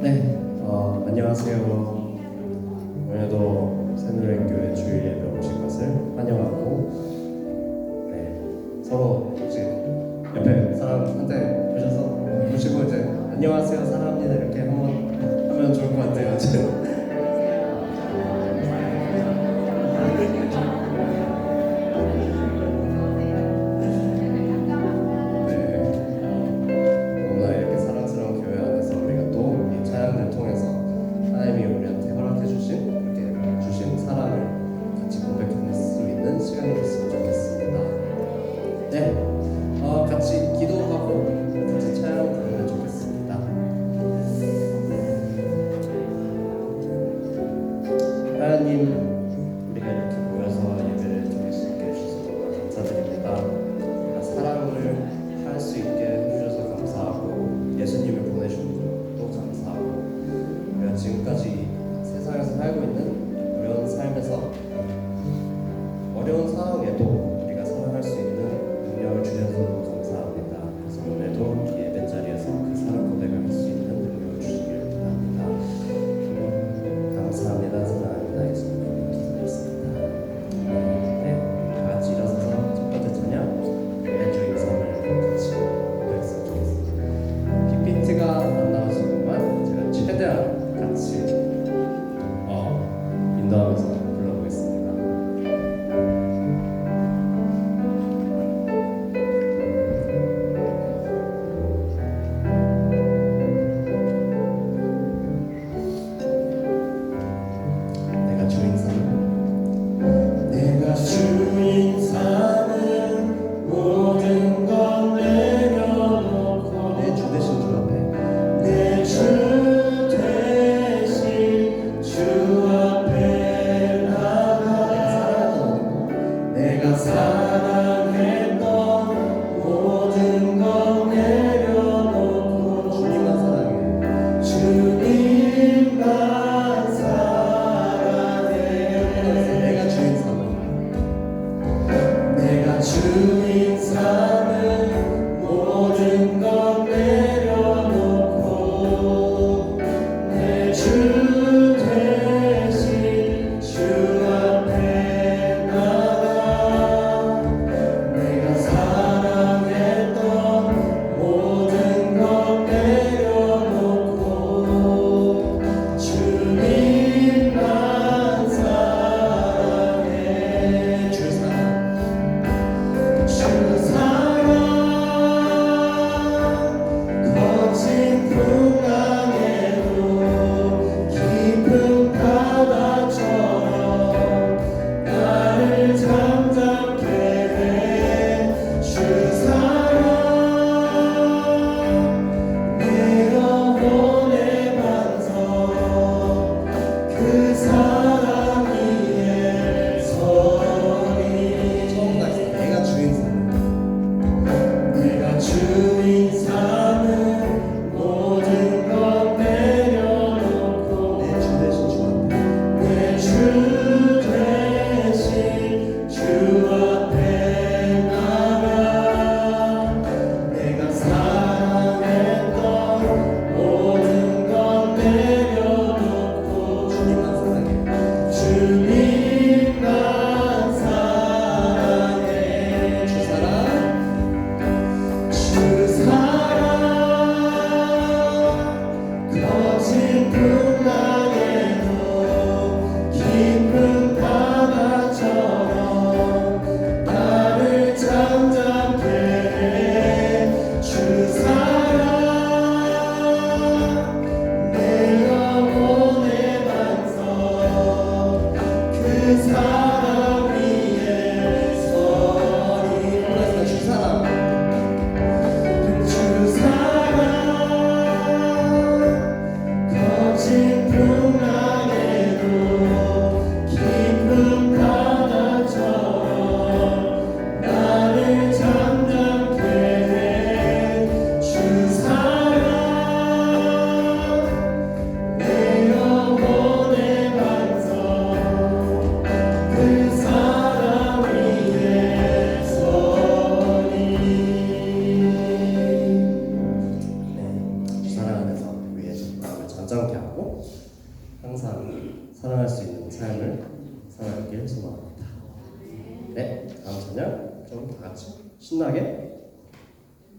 네, 안녕하세요. 오늘도 새누리교회 주일 예배 오신 것을 환영하고, 서로 혹시 옆에 사람한테 보시고 이제 안녕하세요 사랑합니다 이렇게 한번 하면 좋을 것 같아요. 너무나 이렇게 사랑스러운 교회 안에서 우리가 또 이 찬양을 통해서 하나님이 우리한테 허락해 주신 이렇게 주신 사랑을 같이 고백할 수 있는 시간이 됐으면 좋겠습니다. 같이 기도하고 같이 찬양 부르면 좋겠습니다.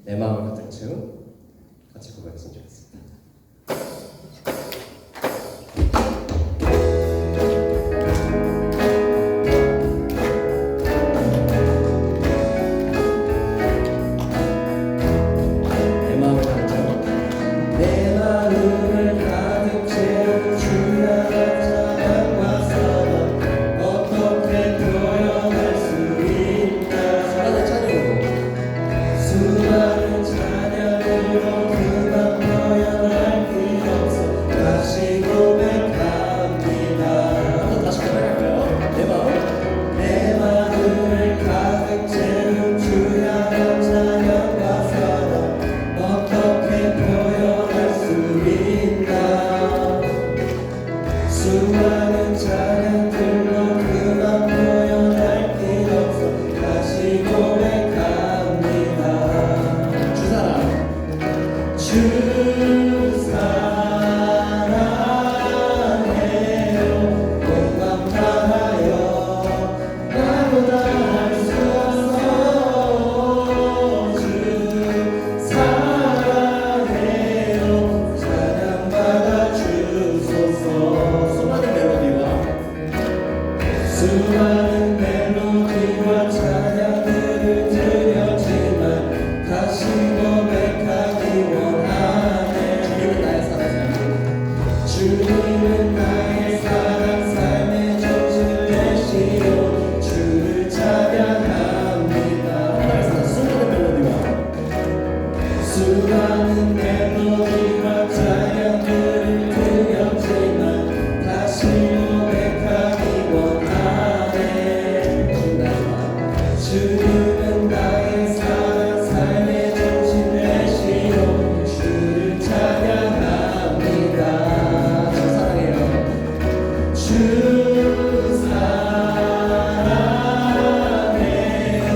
내 마음을 가득 채운 같이 고백했으면 좋겠습니다. 수많은 찬양들로 그만 표현할 길 없어 다시 고백합니다. 주 사랑 주 사랑해요. 온 맘 다하여 나보다 할 수 없어. 주 사랑해요. 찬양받아 주소서. 수많은 멜로디와 찬양들을 드렸지만 다시 고백하기 원하네. 주님은 나의 사랑 삶의 정신 되시오. 주를 찬양합니다. 수많은 멜로디와 찬양들을 드렸지만 다시 고백하기 원하네. 주님은 나의 사랑 삶의 정신 되시오. 주를 찬양합니다. 주 사랑해요. 주 사랑해요.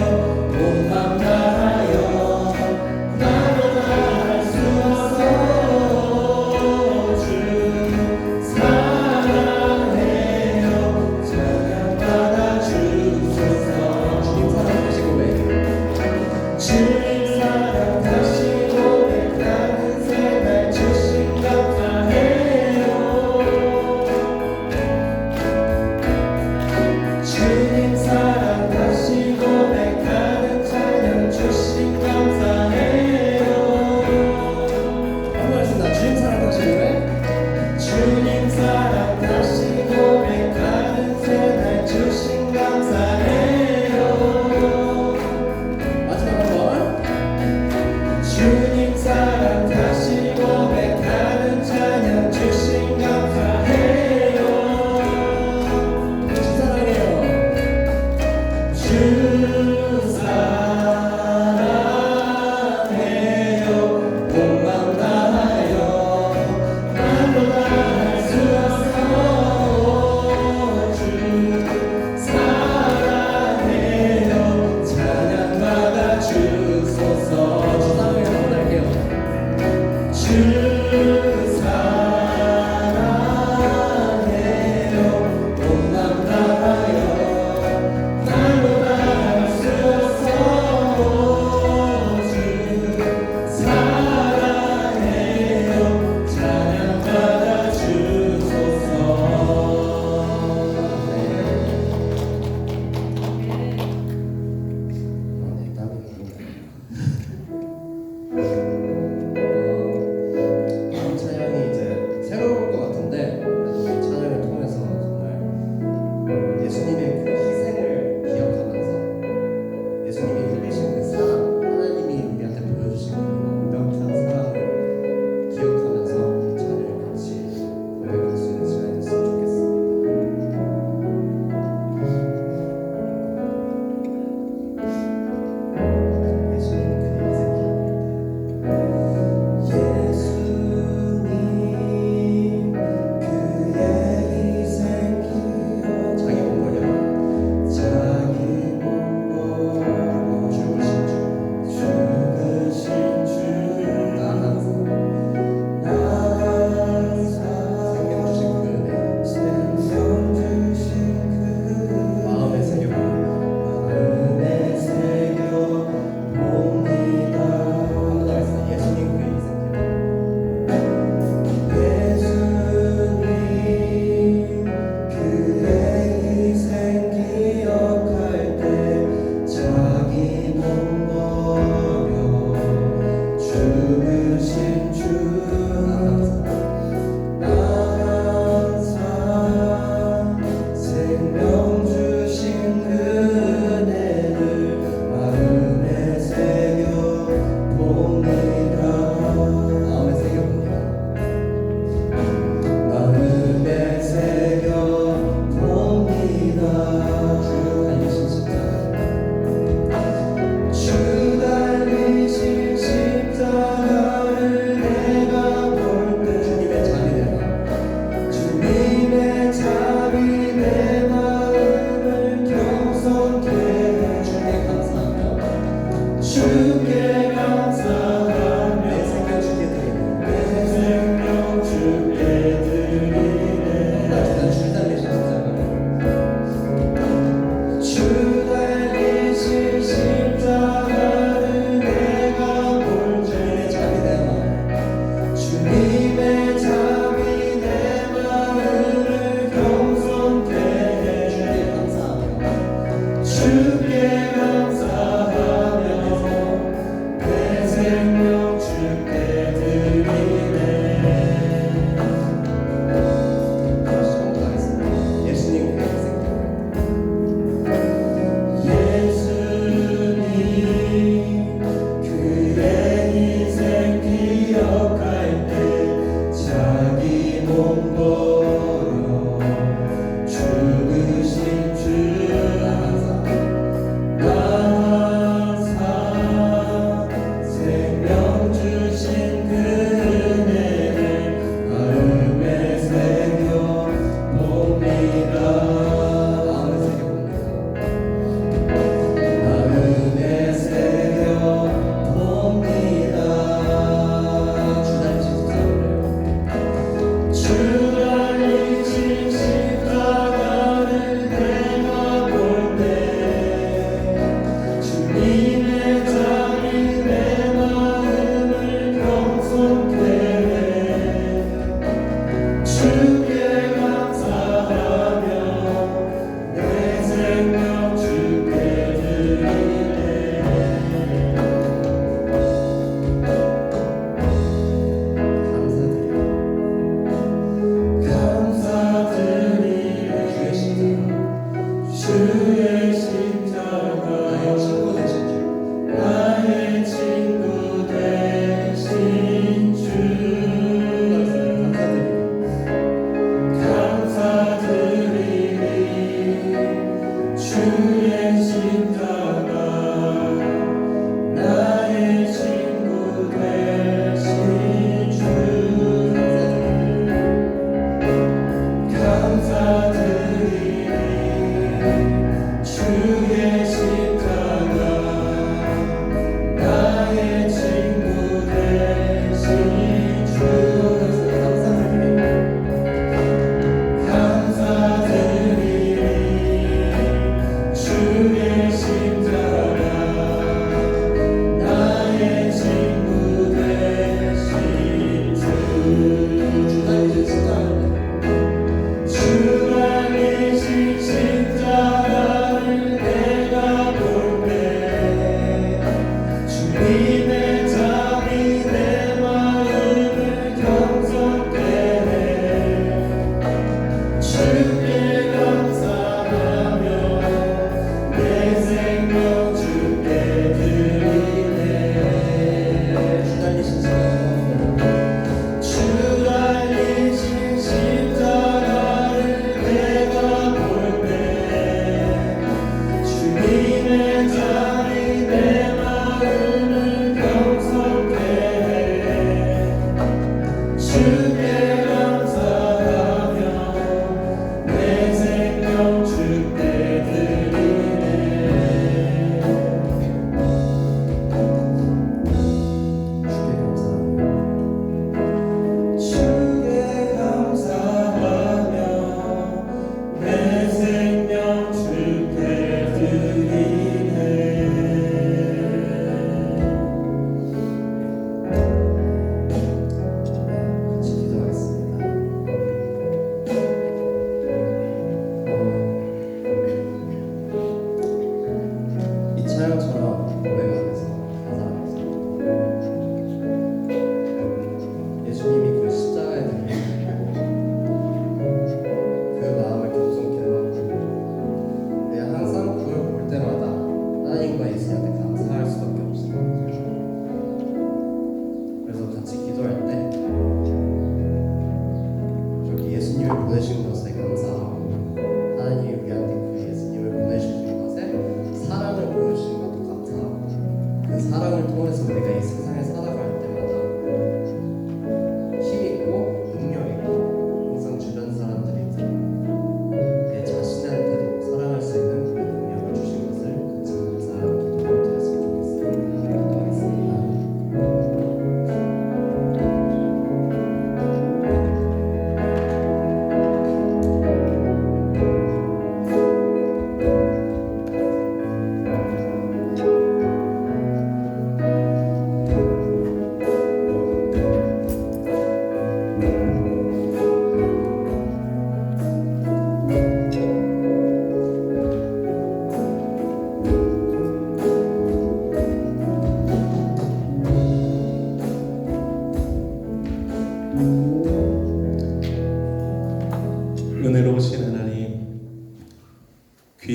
온 맘 다하여 나보다 할 수 없어.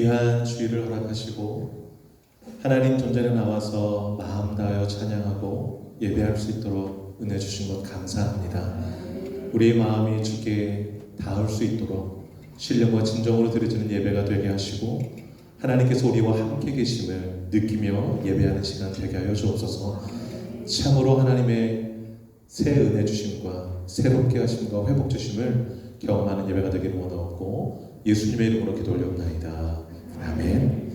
귀한 주일을 허락하시고 하나님 존전에 나와서 마음 다하여 찬양하고 예배할 수 있도록 은혜 주신 것 감사합니다. 우리의 마음이 주께 닿을 수 있도록 신령과 진정으로 드려지는 예배가 되게 하시고 하나님께서 우리와 함께 계심을 느끼며 예배하는 시간 되게 하여 주옵소서. 참으로 하나님의 새 은혜 주심과 새롭게 하심과 회복 주심을 경험하는 예배가 되기를 원하옵고 예수님의 이름으로 기도 올려옵나이다. 아멘.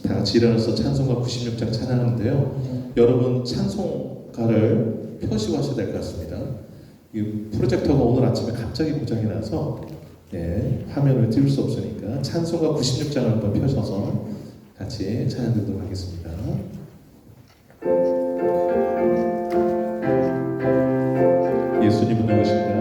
다 같이 일어나서 찬송가 96장 찬양하는데요. 여러분 찬송가를 표시하셔야 될 것 같습니다. 이 프로젝터가 오늘 아침에 갑자기 고장이 나서 화면을 띄울 수 없으니까 찬송가 96장을 한번 펴셔서 같이 찬양 드리도록 하겠습니다. 예수님은 누구신가?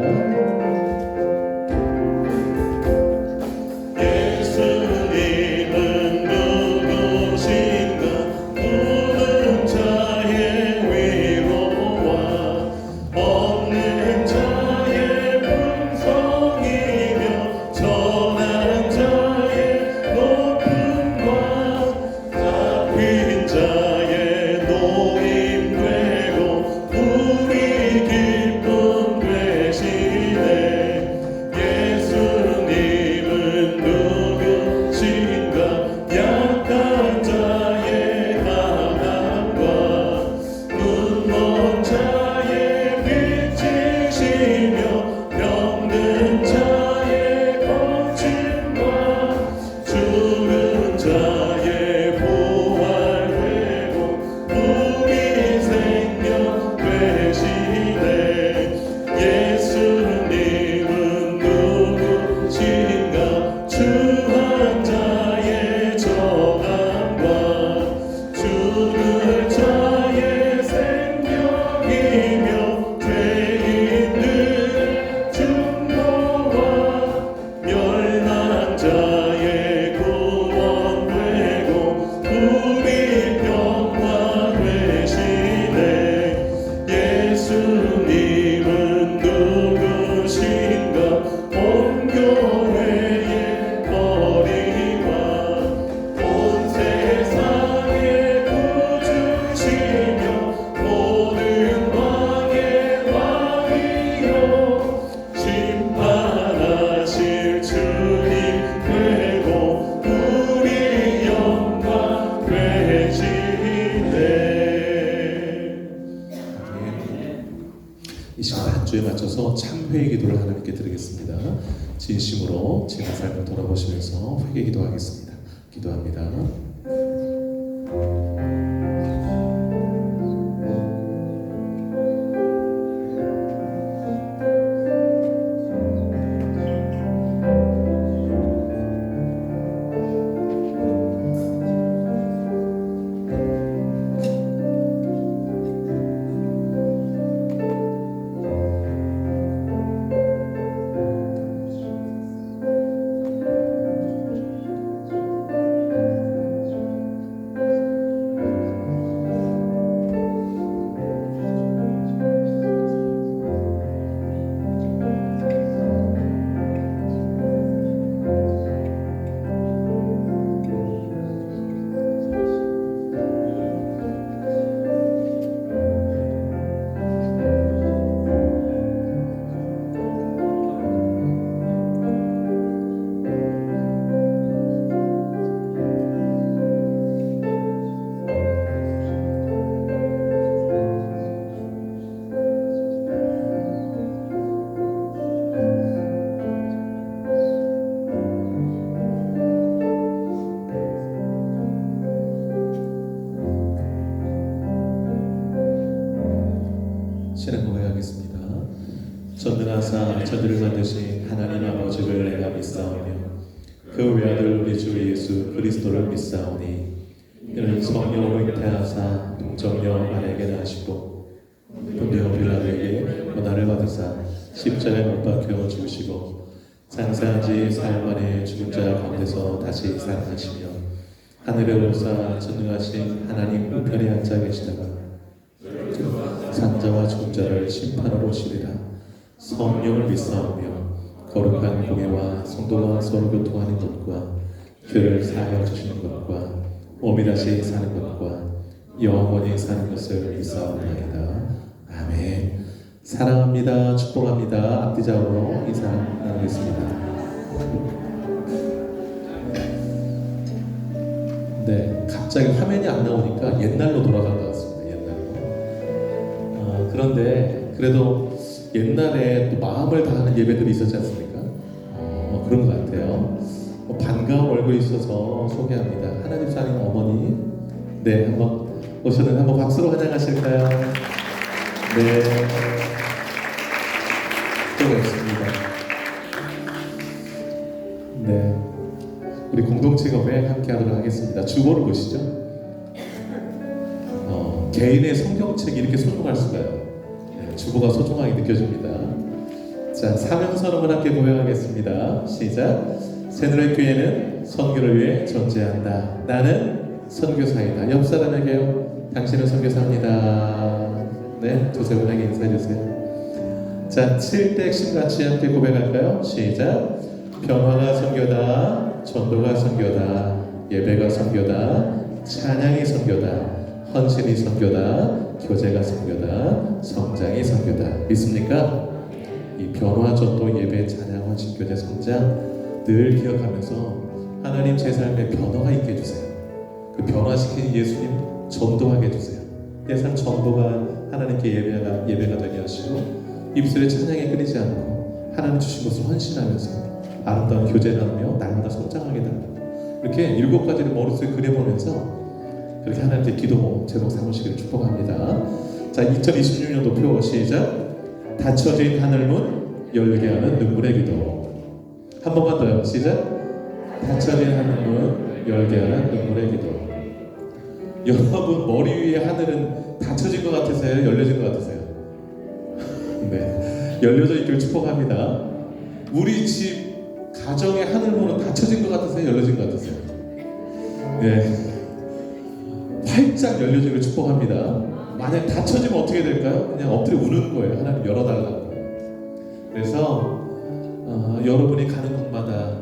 이 시간 한 주에 맞춰서 참회의 기도를 하나님께 드리겠습니다. 진심으로 지난 삶을 돌아보시면서 회개 기도하겠습니다. 기도합니다. 신앙 고백하겠습니다. 전능하사 천지를 만드신 하나님 아버지를 내가 믿사오며 그 외아들 우리 주 예수 그리스도를 믿사오니 이는 성령으로 잉태하사 동정녀 아내에게 나시고 본디오 빌라도에게 고난을 받으사 십자가에 못 박혀 죽으시고 장사한 지 사흘 만에 죽은 자 가운데서 다시 살아나시며 하늘에 오르사 전능하신 하나님 우편에 앉아 계시다가 산자와 죽은 자를 심판하러 오시리라. 성령을 믿사오며 거룩한 공예와 성도가 서로 교통하는 것과 그를 사하여 주시는 것과 오미다시 사는 것과 영원히 사는 것을 믿사옵나이다. 아멘. 사랑합니다. 축복합니다. 앞뒤자로 인사 나누겠습니다. 네, 갑자기 화면이 안 나오니까 옛날로 돌아간 것 같습니다. 옛날로. 그런데 그래도 옛날에 또 마음을 다하는 예배들이 있었지 않습니까? 그런 것 같아요. 반가운 얼굴이 있어서 소개합니다. 하나님 사랑의 어머니. 네, 한번 오셨는데 한번 박수로 환영하실까요? 네, 수고했습니다. 네, 우리 공동체 검에 함께하도록 하겠습니다. 주보를 보시죠. 개인의 성경책이 이렇게 소중할 수가요. 네, 주보가 소중하게 느껴집니다. 자, 사명선언을 함께 고백하겠습니다. 시작. 새누리 교회는 선교를 위해 존재한다. 나는 선교사이다. 옆 사람에게요. 당신은 선교사입니다. 네, 두세 분에게 인사해 주세요. 자, 7대 핵심 같이 함께 고백할까요? 시작. 변화가 선교다. 전도가 선교다. 예배가 선교다. 찬양이 선교다. 헌신이 선교다. 교제가 선교다. 성장이 선교다. 믿습니까? 이 변화, 전도, 예배, 찬양, 헌신, 교제, 성장 늘 기억하면서 하나님 제 삶에 변화가 있게 해주세요. 그 변화시킨 예수님 전도하게 해주세요. 내 삶 전도가 하나님께 예배가 되게 하시고 입술에 찬양이 끊이지 않고 하나님 주신 것을 헌신하면서 아름다운 교제 나누며 날마다 성장하게 된다. 이렇게 7가지를 머릿속에 그려보면서 그렇게 하나님께 기도 제목 삼으시기를 축복합니다. 자, 2026년도 표 시작. 닫혀진 하늘문 열게 하는 눈물의 기도. 한 번만 더요. 시작. 닫혀진 하늘문 열게 하는 눈물의 기도. 여러분 머리 위에 하늘은 닫혀진 것 같으세요? 열려진 것 같으세요? 네, 열려져 있기를 축복합니다. 우리 집 가정의 하늘문은 닫혀진 것 같으세요? 열려진 것 같으세요? 네, 활짝 열려지기를 축복합니다. 만약 닫혀지면 어떻게 될까요? 그냥 엎드려 우는 거예요. 하나님 열어달라고. 그래서 여러분이 가는 곳마다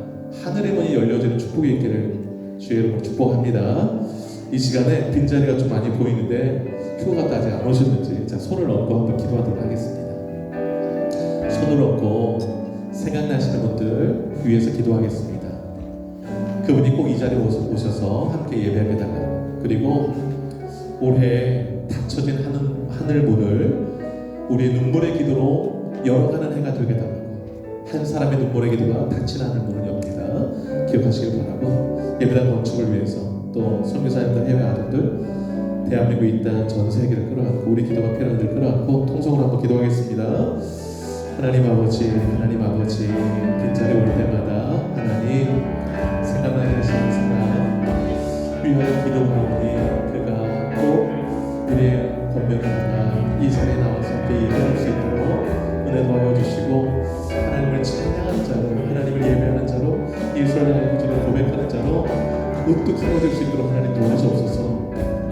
하늘의 문이 열려지는 축복이 있기를 주의 이름으로 축복합니다. 이 시간에 빈자리가 좀 많이 보이는데 휴가가 아직 안 오셨는지 자, 손을 얹고 한번 기도하도록 하겠습니다. 손을 얹고 생각나시는 분들 위해서 기도하겠습니다. 그분이 꼭 이 자리에 오셔서 함께 예배하게 달라고. 그리고 올해 닫혀진 하늘 문을 우리의 눈물의 기도로 열어가는 해가 되게 달라고. 한 사람의 눈물의 기도가 닫힌 하늘 문을 엽니다. 기억하시길 바라고. 예배당 건축을 위해서 또 선교사님들, 해외 아동들, 대한민국에 있다 전 세계를 끌어안고 우리 기도가 필요한 들 끌어안고 통성으로 한번 기도하겠습니다. 하나님 아버지, 하나님 아버지, 빈자리 올 때마다 하나님 생각나게 하시는 사람 위하여 기도하오니 그가 꼭 우리의 권면을 이 자리에 나와서 예배할 수 있도록 은혜 도와주시고 하나님을 찬양하는 자로, 하나님을 예배하는 자로, 예수를 구주를 고백하는 자로 우뚝 서어질 수 있도록 하나님 도와주옵소서.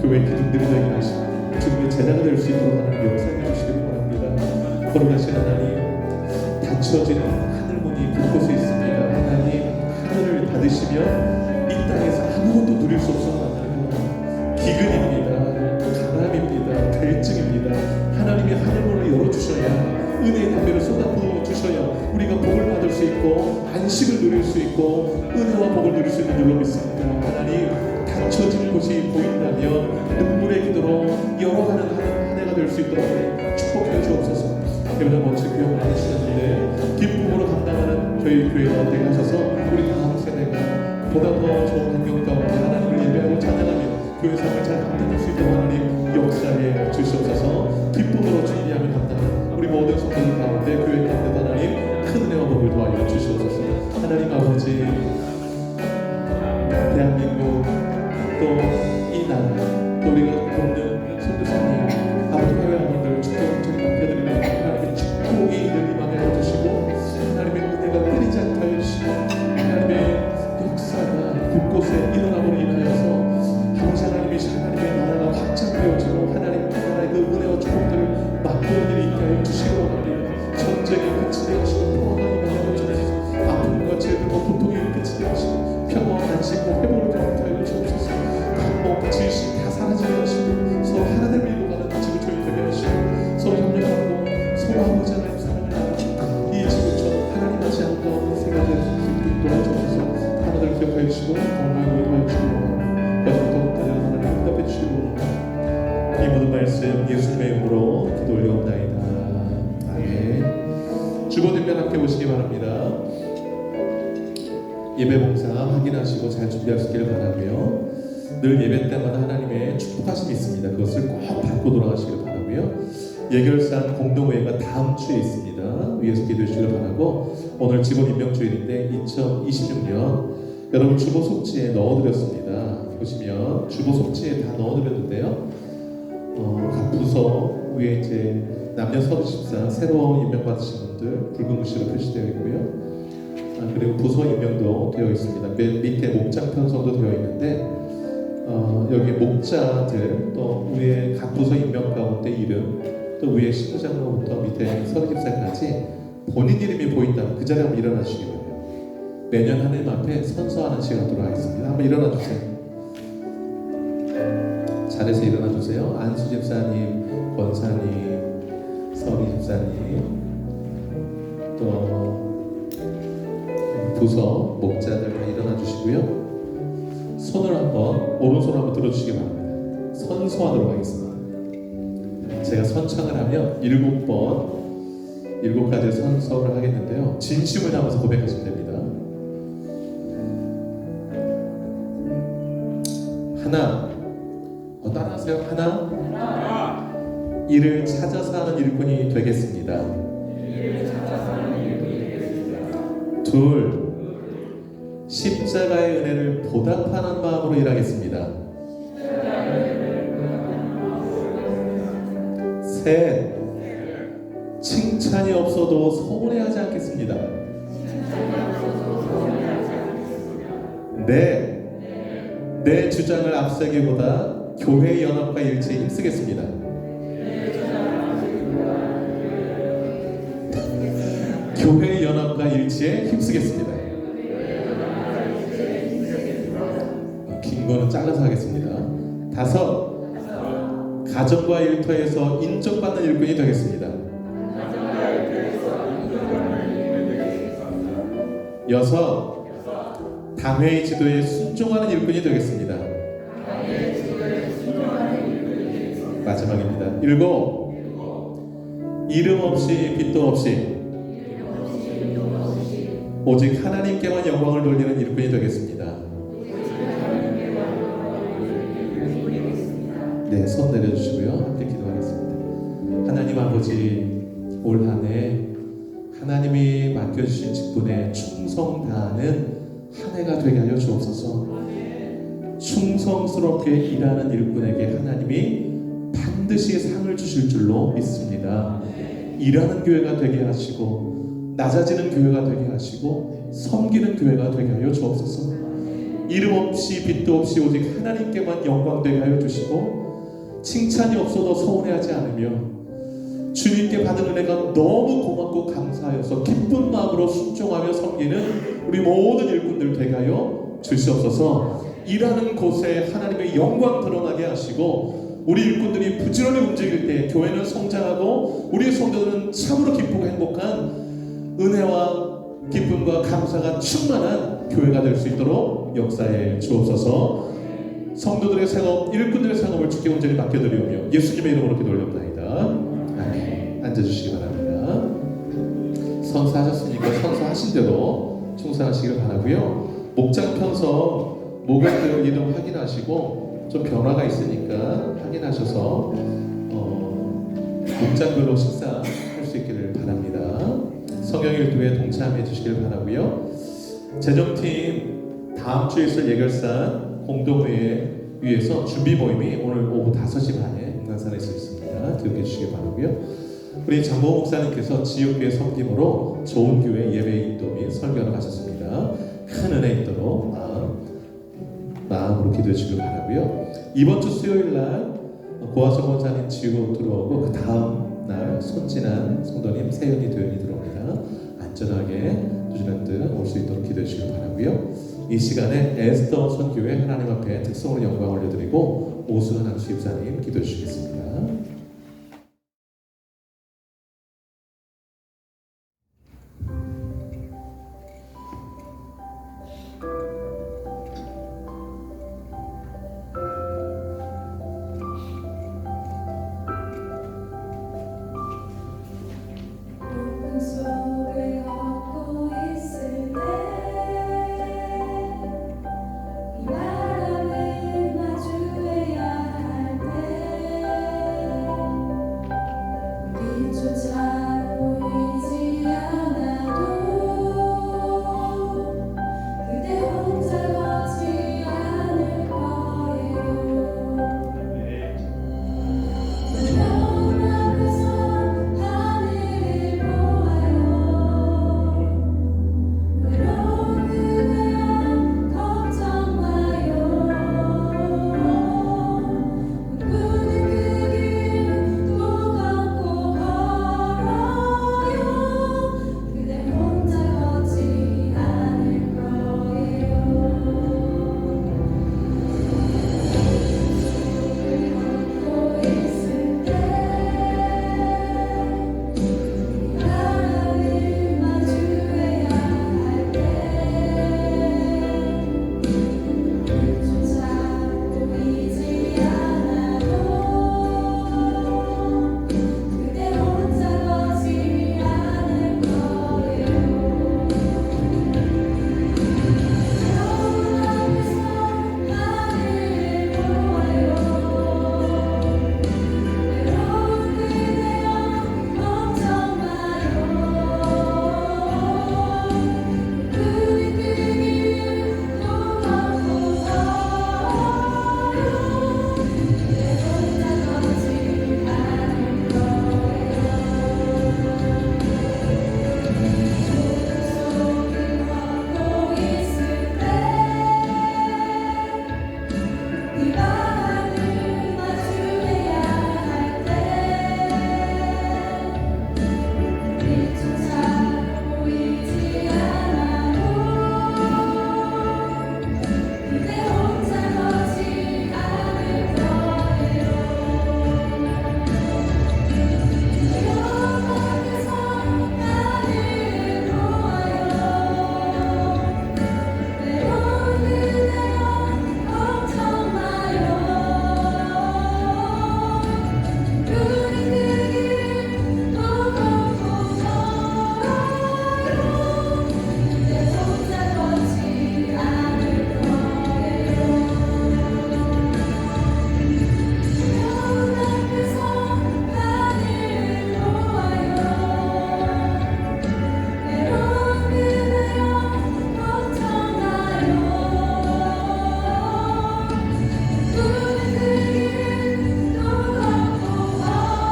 교회 기둥들이 되게 하시고 주님의 제자가 될 수 있도록 하나님 역사해 주시기 바랍니다. 거룩하신 하나님, 닫혀진 하늘문이 곳곳에 있습니다. 하나님, 하늘을 닫으시면 이 땅에서 아무것도 누릴 수 없어서 기근입니다. 가난입니다. 갈증입니다. 하나님이 하늘문을 열어주셔야 은혜의 담배를 쏟아부어 주셔야 우리가 복을 받을 수 있고 안식을 누릴 수 있고 은혜와 복을 누릴 수 있는 줄로 믿습니다. 하나님, 닫혀진 곳이 보인다면 눈물의 기도로 열어가는 한 해가 될 수 있도록 축복해 주옵소서. 예배당 멋진 교육을 해주셨는데 기쁨으로 감당하는 저희 교회가 되게 하셔서 우리 다음 세대가 보다 더 좋은 환경 가운데 하나님을 예배하고 찬양하며 교회 삶을 잘 감당할 수 있도록 하나님 역사에 주시옵소서. 기쁨으로 준비하며 감당하는 우리 모든 성도들 가운데 교회 가운데 하나님 큰 은혜와 복을 도와주어 주시옵소서. 하나님 아버지, 대한민국 또 이 나라 또 우리가 돕는 선교사님 아버지 해외 어머니들 축복 저희 남편들을 하나님의 축복이 늘 임하게 해주시고 하나님의 은혜가 끊이지 않게 해주시고 하나님의 역사가 곳곳에 일어남으로 인하여서 아버지 하나님이신 하나님의 나라가 확장되어지고 하나님 나라의 그 은혜와 축복들을 맛보는 일이 있게 하여 주시고 하나님 전쟁이 끝이 되시고 평화가 임하게 하여 주시고 아픔과 질병과 고통이 끝이 되시고 평화와 안식과 생각해 보시기 바랍니다. 예배 봉사 확인하시고 잘 준비하시기를 바라고요. 늘 예배 때마다 하나님의 축복하심이 있습니다. 그것을 꼭 받고 돌아가시기를 바라고요. 예결산 공동회의가 다음 주에 있습니다. 위에서 기도해 주시길 바라고, 오늘 직원 임명주일인데 2026년 여러분 주보 속지에 넣어드렸습니다. 보시면 주보 속지에 다 넣어드렸는데요. 각 부서 위에 이제 남녀 서류집사 새로 임명받으신 분들 붉은 글씨로 표시되어 있고요. 그리고 부서 임명도 되어 있습니다. 맨 밑에 목장 편성도 되어 있는데 여기 목자들, 또 위에 각 부서 임명 가운데 이름, 또 위에 신부장로부터 밑에 서류집사까지 본인 이름이 보인다면 그 자리에 한번 일어나 주시기 바랍니다. 매년 하나님 앞에 선서하는 시간 돌아가겠습니다. 한번 일어나 주세요. 자리에서 일어나 주세요. 안수 집사님, 권사님, 서리 집사님, 또 부서 목자들 다 일어나 주시고요. 손을 한번, 오른손 한번 들어주시기 바랍니다. 선서하도록 하겠습니다. 제가 선창을 하면 7가지 선서를 하겠는데요. 진심을 담아서 고백하시면 됩니다. 하나, 따라하세요. 하나, 이를 찾아서 하는 일꾼이 되겠습니다. 둘, 십자가의 은혜를 보답하는 마음으로 일하겠습니다. 셋, 칭찬이 없어도 서운해하지 않겠습니다. 넷, 내 주장을 앞세기보다 교회 연합과 일치에 힘쓰겠습니다. 교회 연합과 일치에 힘쓰겠습니다. 긴 거는 잘라서 하겠습니다. 다섯, 가정과 일터에서 인정받는 일꾼이 되겠습니다. 여섯, 당회의 지도에 순종하는 일꾼이 되겠습니다. 마지막입니다. 일곱, 이름 없이 빛도 없이 오직 하나님께만 영광을 돌리는 일꾼이 되겠습니다. 네, 손 내려주시고요. 함께 기도하겠습니다. 하나님 아버지, 올 한 해 하나님이 맡겨주신 직분에 충성 다하는 한 해가 되게 하여 주옵소서. 충성스럽게 일하는 일꾼에게 하나님이 반드시 상을 주실 줄로 믿습니다. 일하는 교회가 되게 하시고, 낮아지는 교회가 되게 하시고, 섬기는 교회가 되게 하여 주옵소서. 이름 없이 빛도 없이 오직 하나님께만 영광 되게 하여 주시고, 칭찬이 없어도 서운해하지 않으며 주님께 받은 은혜가 너무 고맙고 감사하여서 기쁜 마음으로 순종하며 섬기는 우리 모든 일꾼들 되게 하여 주시옵소서. 일하는 곳에 하나님의 영광 드러나게 하시고, 우리 일꾼들이 부지런히 움직일 때 교회는 성장하고 우리 성도들은 참으로 기쁘고 행복한 은혜와 기쁨과 감사가 충만한 교회가 될 수 있도록 역사해 주옵소서. 성도들의 생업, 일꾼들의 생업을 주께 온전히 맡겨드리오며 예수님의 이름으로 기도 올려옵나이다. 아멘. 앉아주시기 바랍니다. 선서하셨으니까 선서하신 대로 충성하시기를 바라고요. 목장 편서 모가들 이름 확인하시고, 좀 변화가 있으니까 확인하셔서 목장별로 식사할 수 있기를 바랍니다. 성경일도에 동참해 주시기를 바라고요. 재정팀 다음 주에 있을 예결산 공동회에 위해서 준비 모임이 오늘 오후 5시 반에 금강산에 있습니다. 기억해 주시기 바라고요. 우리 장모 목사님께서 지역교회 섬김으로 좋은 교회 예배 인도 및 설교하러 가셨습니다. 큰 은혜 있도록 마음으로 기도해 주시기 바라고요. 이번 주 수요일 날 고아성 원사님 치유 들어오고, 그 다음 날 손진한 성도님, 세연이, 도연이 들어옵니다. 안전하게 뉴질랜드 올 수 있도록 기도해 주시기 바라고요. 이 시간에 에스더 선교회 하나님 앞에 특성으로 영광 올려드리고, 오수환 안수 집사님 기도해 주시겠습니다. 속에 빛조차 보이지 않아도 그대 혼자 걷지 않을 거예요. 두려움 앞에서 하늘을 보아요. 외로운 그대여 걱정 마요. 꿈꾸는 그 길 또 걷고 걸어요. 그대 혼자 걷지 않을 거예요. 걷고 있을 때 바람을 마주해야 할 때 빛조차 보이지 않아도 그대 혼자 걷지 않을 거예요. 외로운 앞에서 하늘을 보아요. 외로운 그대여 걱정 마요. 꿈꾸는 그 길 또 걷고 걸어요. 그대 혼자 걷지 않을 거예요. 속을 걷고 있을 때 이 바람을 마주해야 할 때 빛조차 보이지 않아도 그대 혼자 걷지 않을 거예요. 두려움 앞에서 하늘을 보아요. 외로운 그대여 걱정 마요. 꿈꾸는 그 길 또 걷고 걸어요. 그대 혼자 걷지 않을 거예요. 두려움 앞에서 하늘을 보아요. 외로운 그대여 걱정 마요. 꿈꾸는 그 길 또 걷고 걸어요.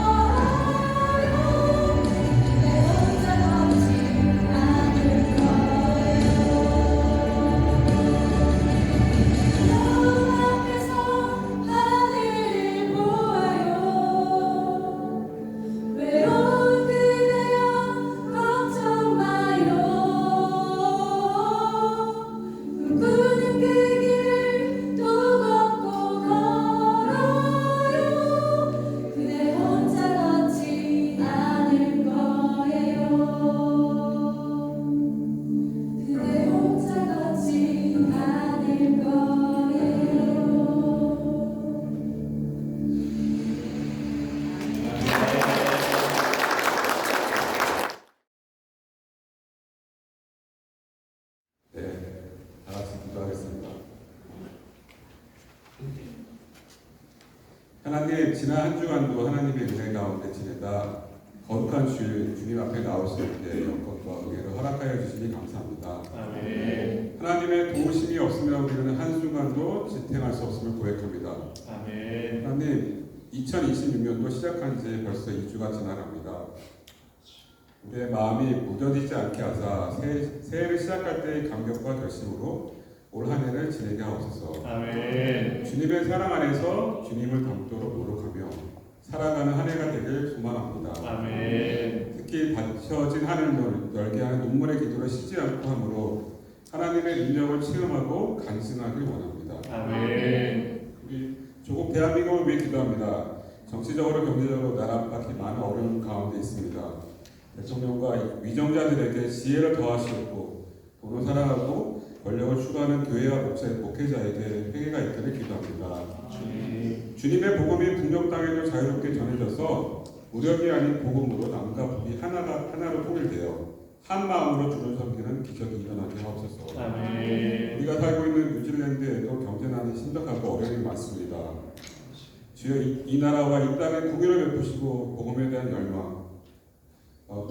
내 혼자 걷지 않을 거예요. 두려움 앞에서 하늘을 보아요. 외로운 그대여 걱정 마요. 꿈꾸는 그 길을 또 걷고 걸어요. 그대 혼자 걷지 않을 거예요. 그대 혼자 걷지 않을 거예요. 네, 다 같이 기도하겠습니다. 하나님, 지난 한 주간도 하나님의 은혜 가운데 지내다 거룩한 주일 주님 앞에 나올 수 있게 영광과 은혜를 허락하여 주시니 감사합니다. 아멘. 하나님의 도우심이 없으면 우리는 한순간도 지탱할 수 없음을 고백합니다. 아멘. 하나님, 2026년도 시작한 지 벌써 2주가 지나갑니다. 내 마음이 무뎌지지 않게 하사 새해를 시작할 때의 감격과 결심으로 올 한 해를 지내게 하옵소서. 아멘. 주님의 사랑 안에서 주님을 닮도록 노력하며 살아가는 한 해가 되길 소망합니다. 아멘. 특히 닫혀진 하늘을 열게 하는 눈물의 기도를 쉬지 않고 함으로 하나님의 능력을 체험하고 간증하길 원합니다. 아멘. 우리 조국 대한민국을 위해 기도합니다. 정치적으로 경제적으로 나라 밖에 많은 어려움 가운데 있습니다. 대통령과 위정자들에게 지혜를 더하시옵고 돈을 사랑하고 권력을 추구하는 교회와 목회자에게 회개가 있기를 기도합니다. 주님의 복음이 북녘 땅에도 자유롭게 전해져서 무력이 아닌 복음으로 남과 북이 하나로 통일되어 한 마음으로 주를 섬기는 기적이 일어나게 하옵소서. 아멘. 우리가 살고 있는 뉴질랜드에도 경제난이 심각하고 어려움이 많습니다. 주여 이 나라와 이 땅에 국위를 베푸시고 복음에 대한 열망,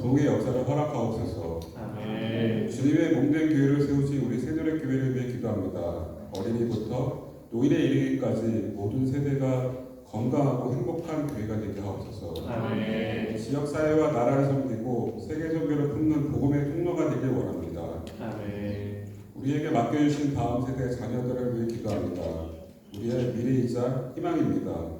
부흥의 역사를 허락하옵소서. 아멘. 주님의 몸된 교회를 세우신 우리 새누리 교회를 위해 기도합니다. 어린이부터 노인에 이르기까지 모든 세대가 건강하고 행복한 교회가 되게 하옵소서. 아멘. 지역사회와 나라를 섬기고 세계선교를 품는 복음의 통로가 되길 원합니다. 아멘. 우리에게 맡겨주신 다음 세대 자녀들을 위해 기도합니다. 우리의 미래이자 희망입니다.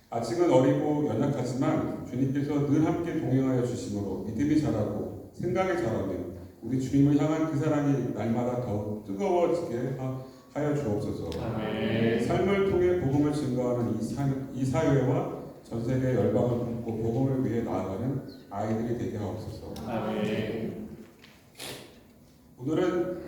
아직은 어리고 연약하지만 주님께서 늘 함께 동행하여 주심으로 믿음이 자라고 생각이 자라며 우리 주님을 향한 그 사랑이 날마다 더욱 뜨거워지게 하여 주옵소서. 아멘. 삶을 통해 복음을 증거하는 이 사회와 전 세계 열방을 품고 복음을 위해 나아가는 아이들이 되게 하옵소서. 아멘. 오늘은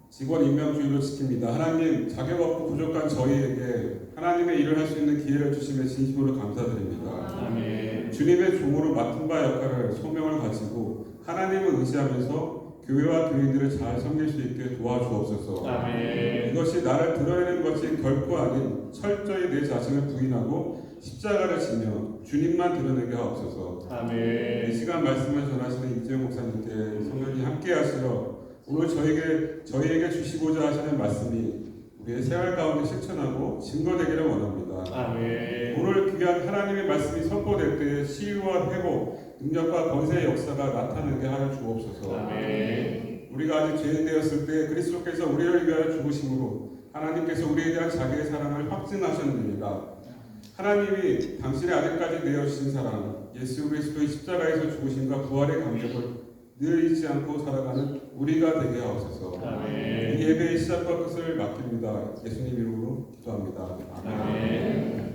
직원 임명주의로 지킵니다. 하나님, 자격 없고 부족한 저희에게 하나님의 일을 할 수 있는 기회를 주심에 진심으로 감사드립니다. 아멘. 주님의 종으로 맡은 바 역할을 소명을 가지고 하나님을 의지하면서 교회와 교인들을 잘 섬길 수 있게 도와주옵소서. 아멘. 이것이 나를 드러내는 것이 결코 아닌 철저히 내 자신을 부인하고 십자가를 지며 주님만 드러내게 하옵소서. 이 아멘. 시간 말씀을 전하시는 임재용 목사님께 성령이 함께 하시러 오늘 저희에게 주시고자 하시는 말씀이 우리의 생활 가운데 실천하고 증거되기를 원합니다. 아멘. 오늘 귀한 하나님의 말씀이 선포될 때에 치유와 회복, 능력과 권세의 역사가 나타나게 하여 주옵소서. 아멘. 우리가 아직 죄인 되었을 때 그리스도께서 우리를 위하여 죽으심으로 하나님께서 우리에 대한 자기의 사랑을 확증하셨느니라. 하나님이 당신의 아들까지 내어주신 사랑, 예수 그리스도의 십자가에서 죽으심과 부활의 감격을 늘 잊지 않고 살아가는 우리가 되게 하옵소서. 아멘. 이 예배의 시작과 끝을 맡깁니다. 예수님 이름으로 기도합니다. 아멘.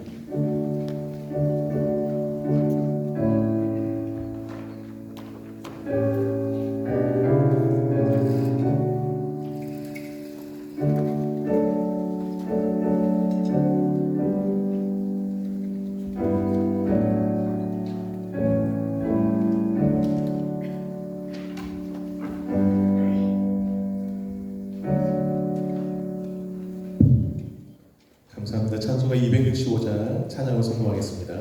감사합니다. 찬송가 265장 찬양을 선포하겠습니다.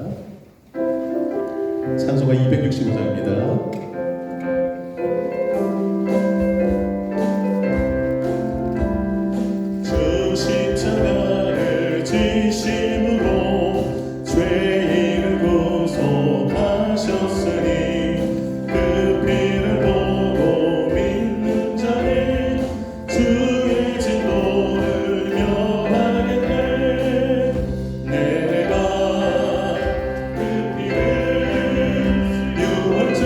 찬송가 265장입니다. 주 십자가를 지심으로 죄인을 구속하셨으니 그 피를 보고 믿는 자는 주의 진노를 면하겠네. 내가 그 피를 유월절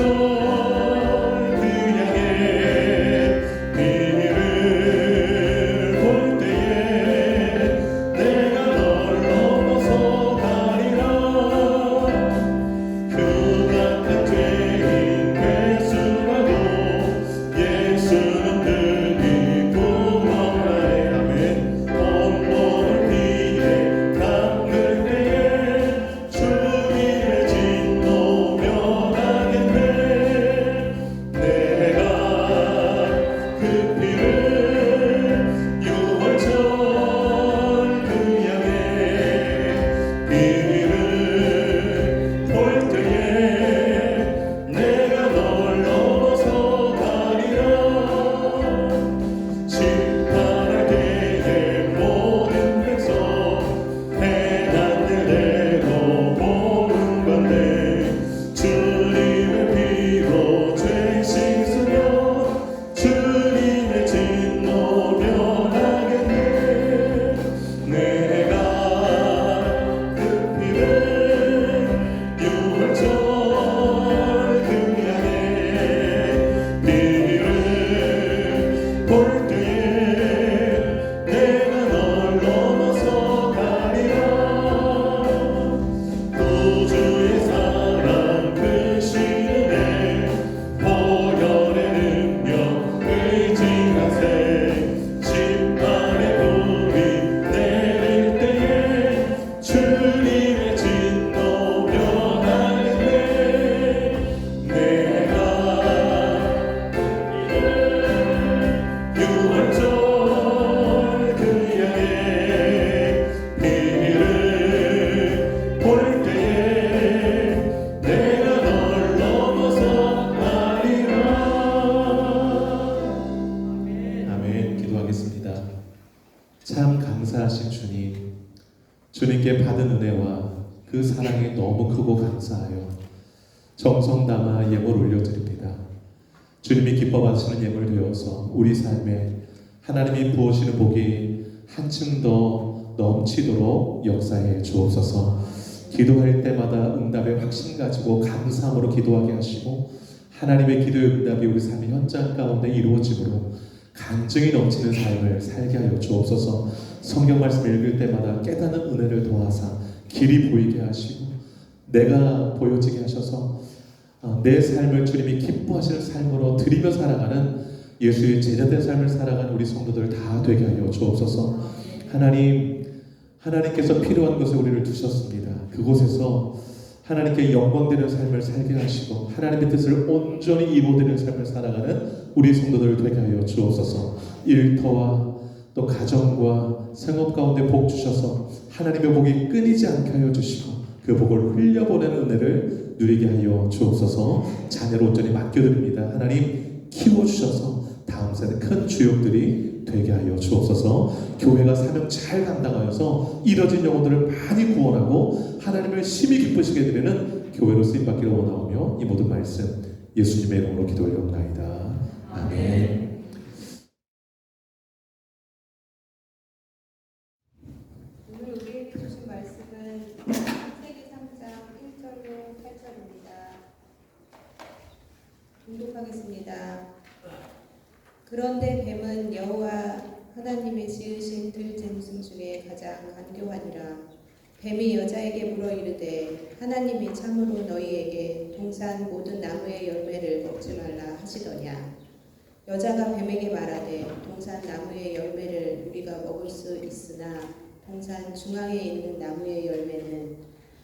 주님께 받은 은혜와 그 사랑이 너무 크고 감사하여 정성 담아 예물 올려드립니다. 주님이 기뻐하시는 예물 되어서 우리 삶에 하나님이 부으시는 복이 한층 더 넘치도록 역사해 주옵소서. 기도할 때마다 응답의 확신 가지고 감사함으로 기도하게 하시고 하나님의 기도의 응답이 우리 삶의 현장 가운데 이루어지므로 간증이 넘치는 삶을 살게 하여 주옵소서. 성경 말씀 읽을 때마다 깨닫는 은혜를 더하사 길이 보이게 하시고 내가 보여지게 하셔서 내 삶을 주님이 기뻐하시는 삶으로 드리며 살아가는 예수의 제자된 삶을 살아가는 우리 성도들 다 되게 하여 주옵소서. 하나님께서 필요한 곳에 우리를 두셨습니다. 그곳에서 하나님께 영광되는 삶을 살게 하시고 하나님의 뜻을 온전히 이루어드리는 삶을 살아가는 우리 성도들 되게 하여 주옵소서. 일터와 또 가정과 생업 가운데 복 주셔서 하나님의 복이 끊이지 않게 하여 주시고 그 복을 흘려보내는 은혜를 누리게 하여 주옵소서. 자녀를 온전히 맡겨드립니다. 하나님 키워주셔서 다음 세대 큰 주역들이 되게 하여 주옵소서. 교회가 사명 잘 감당하여서 이뤄진 영혼들을 많이 구원하고 하나님을 심히 기쁘시게 드리는 교회로 쓰임받기를 원하오며 이 모든 말씀 예수님의 이름으로 기도 올려옵나이다. 아멘. 오늘 우리에게 주신 말씀은 창세기 3장 1절로 8절입니다. 공독하겠습니다. 그런데 뱀은 여호와 하나님의 지으신 들짐승 중에 가장 간교하니라. 뱀이 여자에게 물어 이르되 하나님이 참으로 너희에게 동산 모든 나무의 열매를 먹지 말라 하시더냐. 여자가 뱀에게 말하되 동산 나무의 열매를 우리가 먹을 수 있으나 동산 중앙에 있는 나무의 열매는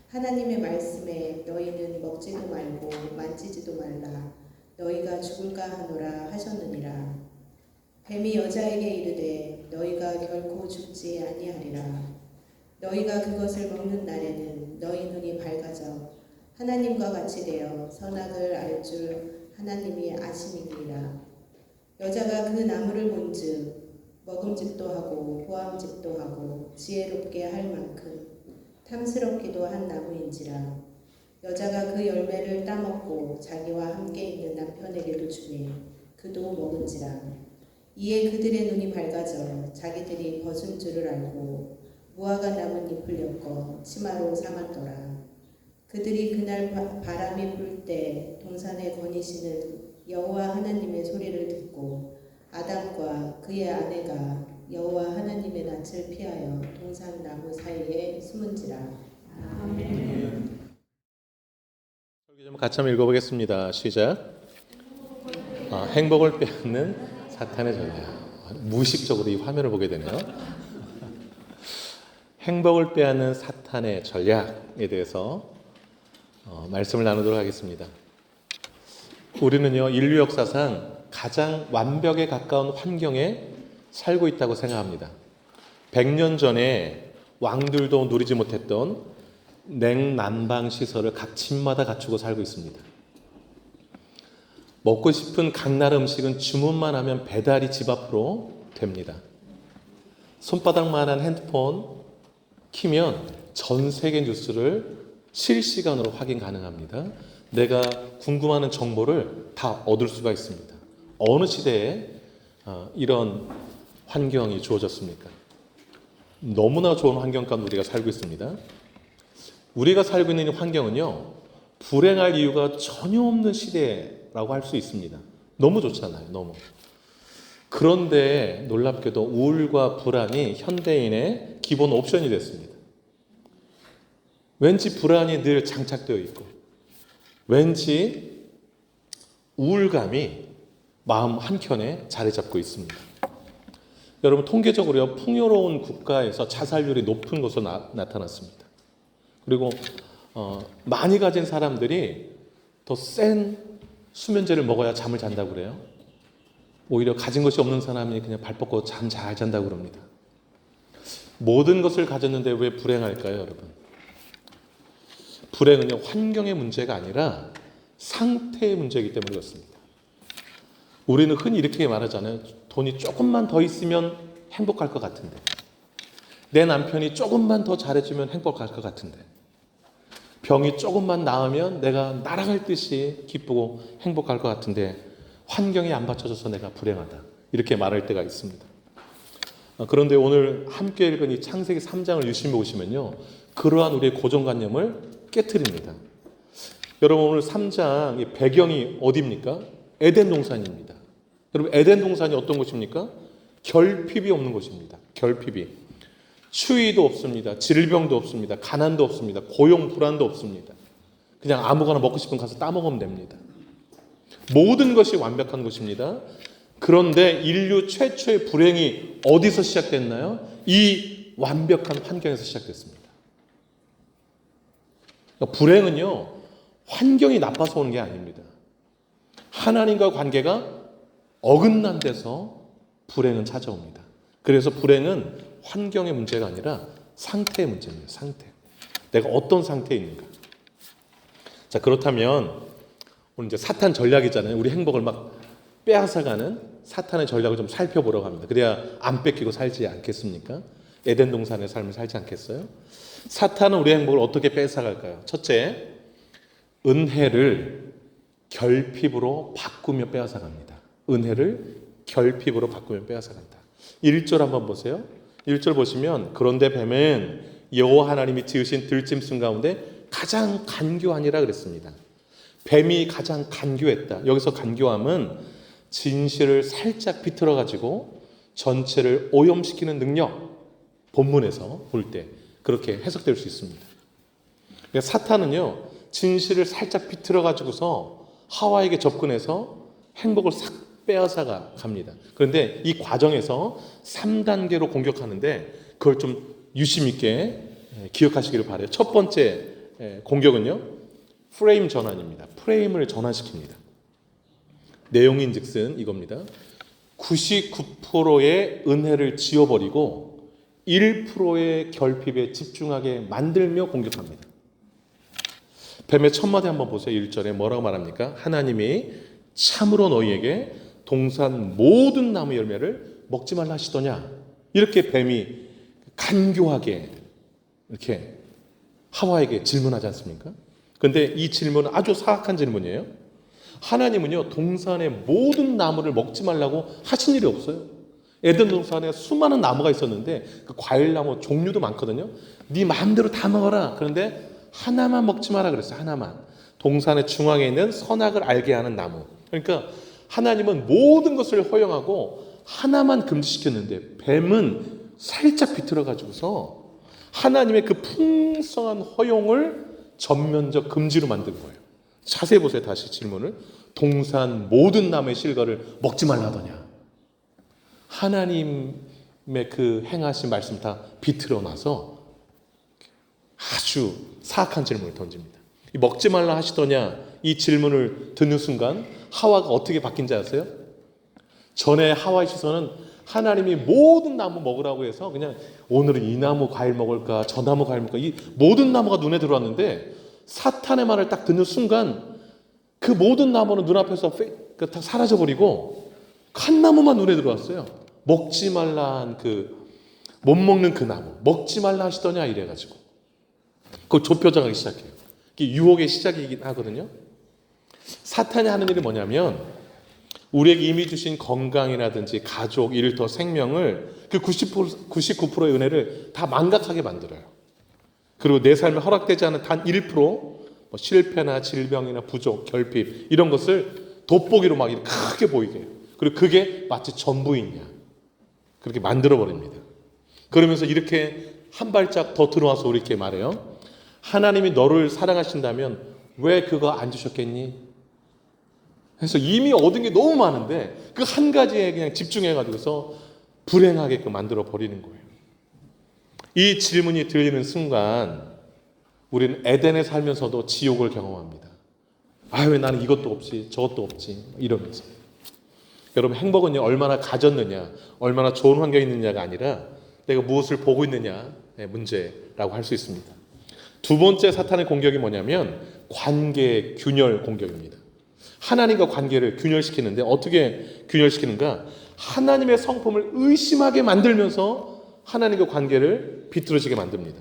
하나님의 말씀에 너희는 먹지도 말고 만지지도 말라 너희가 죽을까 하노라 하셨느니라. 뱀이 여자에게 이르되 너희가 결코 죽지 아니하리라. 너희가 그것을 먹는 날에는 너희 눈이 밝아져 하나님과 같이 되어 선악을 알 줄 하나님이 아심이니라. 여자가 그 나무를 본즉 먹음직도 하고 보암직도 하고 지혜롭게 할 만큼 탐스럽기도 한 나무인지라. 여자가 그 열매를 따먹고 자기와 함께 있는 남편에게도 주매 그도 먹은지라. 이에 그들의 눈이 밝아져 자기들이 벗은 줄을 알고 무화과 나무 잎을 엮어 치마로 삼았더라. 그들이 그날 바람이 불 때 동산에 거니시는 여호와 하나님의 소리를 듣고 아담과 그의 아내가 여호와 하나님의 낯을 피하여 동산 나무 사이에 숨은지라. 아멘. 설교 좀 같이 한번 읽어보겠습니다. 시작. 행복을 빼앗는 사탄의 전략. 무의식적으로 이 화면을 보게 되네요. 행복을 빼앗는 사탄의 전략에 대해서 말씀을 나누도록 하겠습니다. 우리는요, 인류 역사상 가장 완벽에 가까운 환경에 살고 있다고 생각합니다. 100년 전에 왕들도 누리지 못했던 냉난방 시설을 각 집마다 갖추고 살고 있습니다. 먹고 싶은 각나라 음식은 주문만 하면 배달이 집 앞으로 됩니다. 손바닥만한 핸드폰 키면 전 세계 뉴스를 실시간으로 확인 가능합니다. 내가 궁금한 정보를 다 얻을 수가 있습니다. 어느 시대에 이런 환경이 주어졌습니까? 너무나 좋은 환경 가운데 우리가 살고 있습니다. 우리가 살고 있는 이 환경은요, 불행할 이유가 전혀 없는 시대라고 할 수 있습니다. 너무 좋잖아요. 너무. 그런데 놀랍게도 우울과 불안이 현대인의 기본 옵션이 됐습니다. 왠지 불안이 늘 장착되어 있고 왠지 우울감이 마음 한켠에 자리 잡고 있습니다. 여러분, 통계적으로요, 풍요로운 국가에서 자살률이 높은 것으로 나타났습니다. 그리고 많이 가진 사람들이 더 센 수면제를 먹어야 잠을 잔다고 그래요. 오히려 가진 것이 없는 사람이 그냥 발 뻗고 잠 잘 잔다고 그럽니다. 모든 것을 가졌는데 왜 불행할까요, 여러분? 불행은요, 환경의 문제가 아니라 상태의 문제이기 때문에 그렇습니다. 우리는 흔히 이렇게 말하잖아요. 돈이 조금만 더 있으면 행복할 것 같은데. 내 남편이 조금만 더 잘해주면 행복할 것 같은데, 병이 조금만 나으면 내가 날아갈 듯이 기쁘고 행복할 것 같은데 환경이 안 받쳐줘서 내가 불행하다, 이렇게 말할 때가 있습니다. 그런데 오늘 함께 읽은 이 창세기 3장을 유심히 보시면요, 그러한 우리의 고정관념을 깨트립니다. 여러분, 오늘 3장 배경이 어디입니까? 에덴 동산입니다. 여러분, 에덴 동산이 어떤 곳입니까? 결핍이 없는 곳입니다. 결핍이. 추위도 없습니다. 질병도 없습니다. 가난도 없습니다. 고용 불안도 없습니다. 그냥 아무거나 먹고 싶으면 가서 따먹으면 됩니다. 모든 것이 완벽한 곳입니다. 그런데 인류 최초의 불행이 어디서 시작됐나요? 이 완벽한 환경에서 시작됐습니다. 그러니까 불행은요, 환경이 나빠서 오는 게 아닙니다. 하나님과 관계가 어긋난 데서 불행은 찾아옵니다. 그래서 불행은 환경의 문제가 아니라 상태의 문제입니다. 상태. 내가 어떤 상태에 있는가. 자, 그렇다면 오늘 이제 사탄 전략이잖아요. 우리 행복을 막 빼앗아가는 사탄의 전략을 좀 살펴보려고 합니다. 그래야 안 뺏기고 살지 않겠습니까? 에덴 동산의 삶을 살지 않겠어요? 사탄은 우리 행복을 어떻게 뺏어갈까요? 첫째, 은혜를 결핍으로 바꾸며 빼앗아갑니다. 은혜를 결핍으로 바꾸며 빼앗아간다. 1절 한번 보세요. 1절 보시면, 그런데 뱀은 여호와 하나님이 지으신 들짐승 가운데 가장 간교하니라 그랬습니다. 뱀이 가장 간교했다. 여기서 간교함은 진실을 살짝 비틀어 가지고 전체를 오염시키는 능력, 본문에서 볼 때 그렇게 해석될 수 있습니다. 그러니까 사탄은요, 진실을 살짝 비틀어 가지고서 하와에게 접근해서 행복을 싹 빼앗아가 갑니다. 그런데 이 과정에서 3단계로 공격하는데 그걸 좀 유심 있게 기억하시기를 바라요. 첫 번째 공격은요, 프레임 전환입니다. 프레임을 전환시킵니다. 내용인즉슨 이겁니다. 99%의 은혜를 지워버리고 1%의 결핍에 집중하게 만들며 공격합니다. 뱀의 첫 마디 한번 보세요. 1절에 뭐라고 말합니까? 하나님이 참으로 너희에게 동산 모든 나무 열매를 먹지 말라 하시더냐? 이렇게 뱀이 간교하게 이렇게 하와에게 질문하지 않습니까? 그런데 이 질문은 아주 사악한 질문이에요. 하나님은요, 동산의 모든 나무를 먹지 말라고 하신 일이 없어요. 에덴 동산에 수많은 나무가 있었는데 그 과일나무 종류도 많거든요. 네 마음대로 다 먹어라. 그런데 하나만 먹지 마라 그랬어요. 하나만. 동산의 중앙에 있는 선악을 알게 하는 나무. 그러니까 하나님은 모든 것을 허용하고 하나만 금지시켰는데 뱀은 살짝 비틀어 가지고서 하나님의 그 풍성한 허용을 전면적 금지로 만든 거예요. 자세히 보세요. 다시 질문을. 동산 모든 나무의 실과를 먹지 말라더냐. 하나님의 그 행하신 말씀 다 비틀어 놔서 아주 사악한 질문을 던집니다. 이 먹지 말라 하시더냐, 이 질문을 듣는 순간 하와가 어떻게 바뀐지 아세요? 전에 하와의 시선은 하나님이 모든 나무 먹으라고 해서 그냥 오늘은 이 나무 과일 먹을까 저 나무 과일 먹을까, 이 모든 나무가 눈에 들어왔는데 사탄의 말을 딱 듣는 순간 그 모든 나무는 눈앞에서 다 사라져버리고 한 나무만 눈에 들어왔어요. 먹지 말라 한 못 먹는 그 나무, 먹지 말라 하시더냐 이래가지고 그걸 좁혀져가기 시작해요. 이게 유혹의 시작이긴 하거든요. 사탄이 하는 일이 뭐냐면 우리에게 이미 주신 건강이라든지 가족, 일터, 생명을 그 99%의 은혜를 다 망각하게 만들어요. 그리고 내 삶에 허락되지 않은 단 1%, 뭐 실패나 질병이나 부족, 결핍 이런 것을 돋보기로 막 이렇게 크게 보이게 해요. 그리고 그게 마치 전부이냐 그렇게 만들어버립니다. 그러면서 이렇게 한 발짝 더 들어와서 우리에게 말해요. 하나님이 너를 사랑하신다면 왜 그거 안 주셨겠니? 그래서 이미 얻은 게 너무 많은데 그 한 가지에 그냥 집중해가지고서 불행하게끔 만들어 버리는 거예요. 이 질문이 들리는 순간 우리는 에덴에 살면서도 지옥을 경험합니다. 아, 왜 나는 이것도 없지 저것도 없지 이러면서. 여러분, 행복은요 얼마나 가졌느냐 얼마나 좋은 환경이 있느냐가 아니라 내가 무엇을 보고 있느냐의 문제라고 할 수 있습니다. 두 번째 사탄의 공격이 뭐냐면 관계 균열 공격입니다. 하나님과 관계를 균열시키는데 어떻게 균열시키는가? 하나님의 성품을 의심하게 만들면서 하나님과 관계를 비뚤어지게 만듭니다.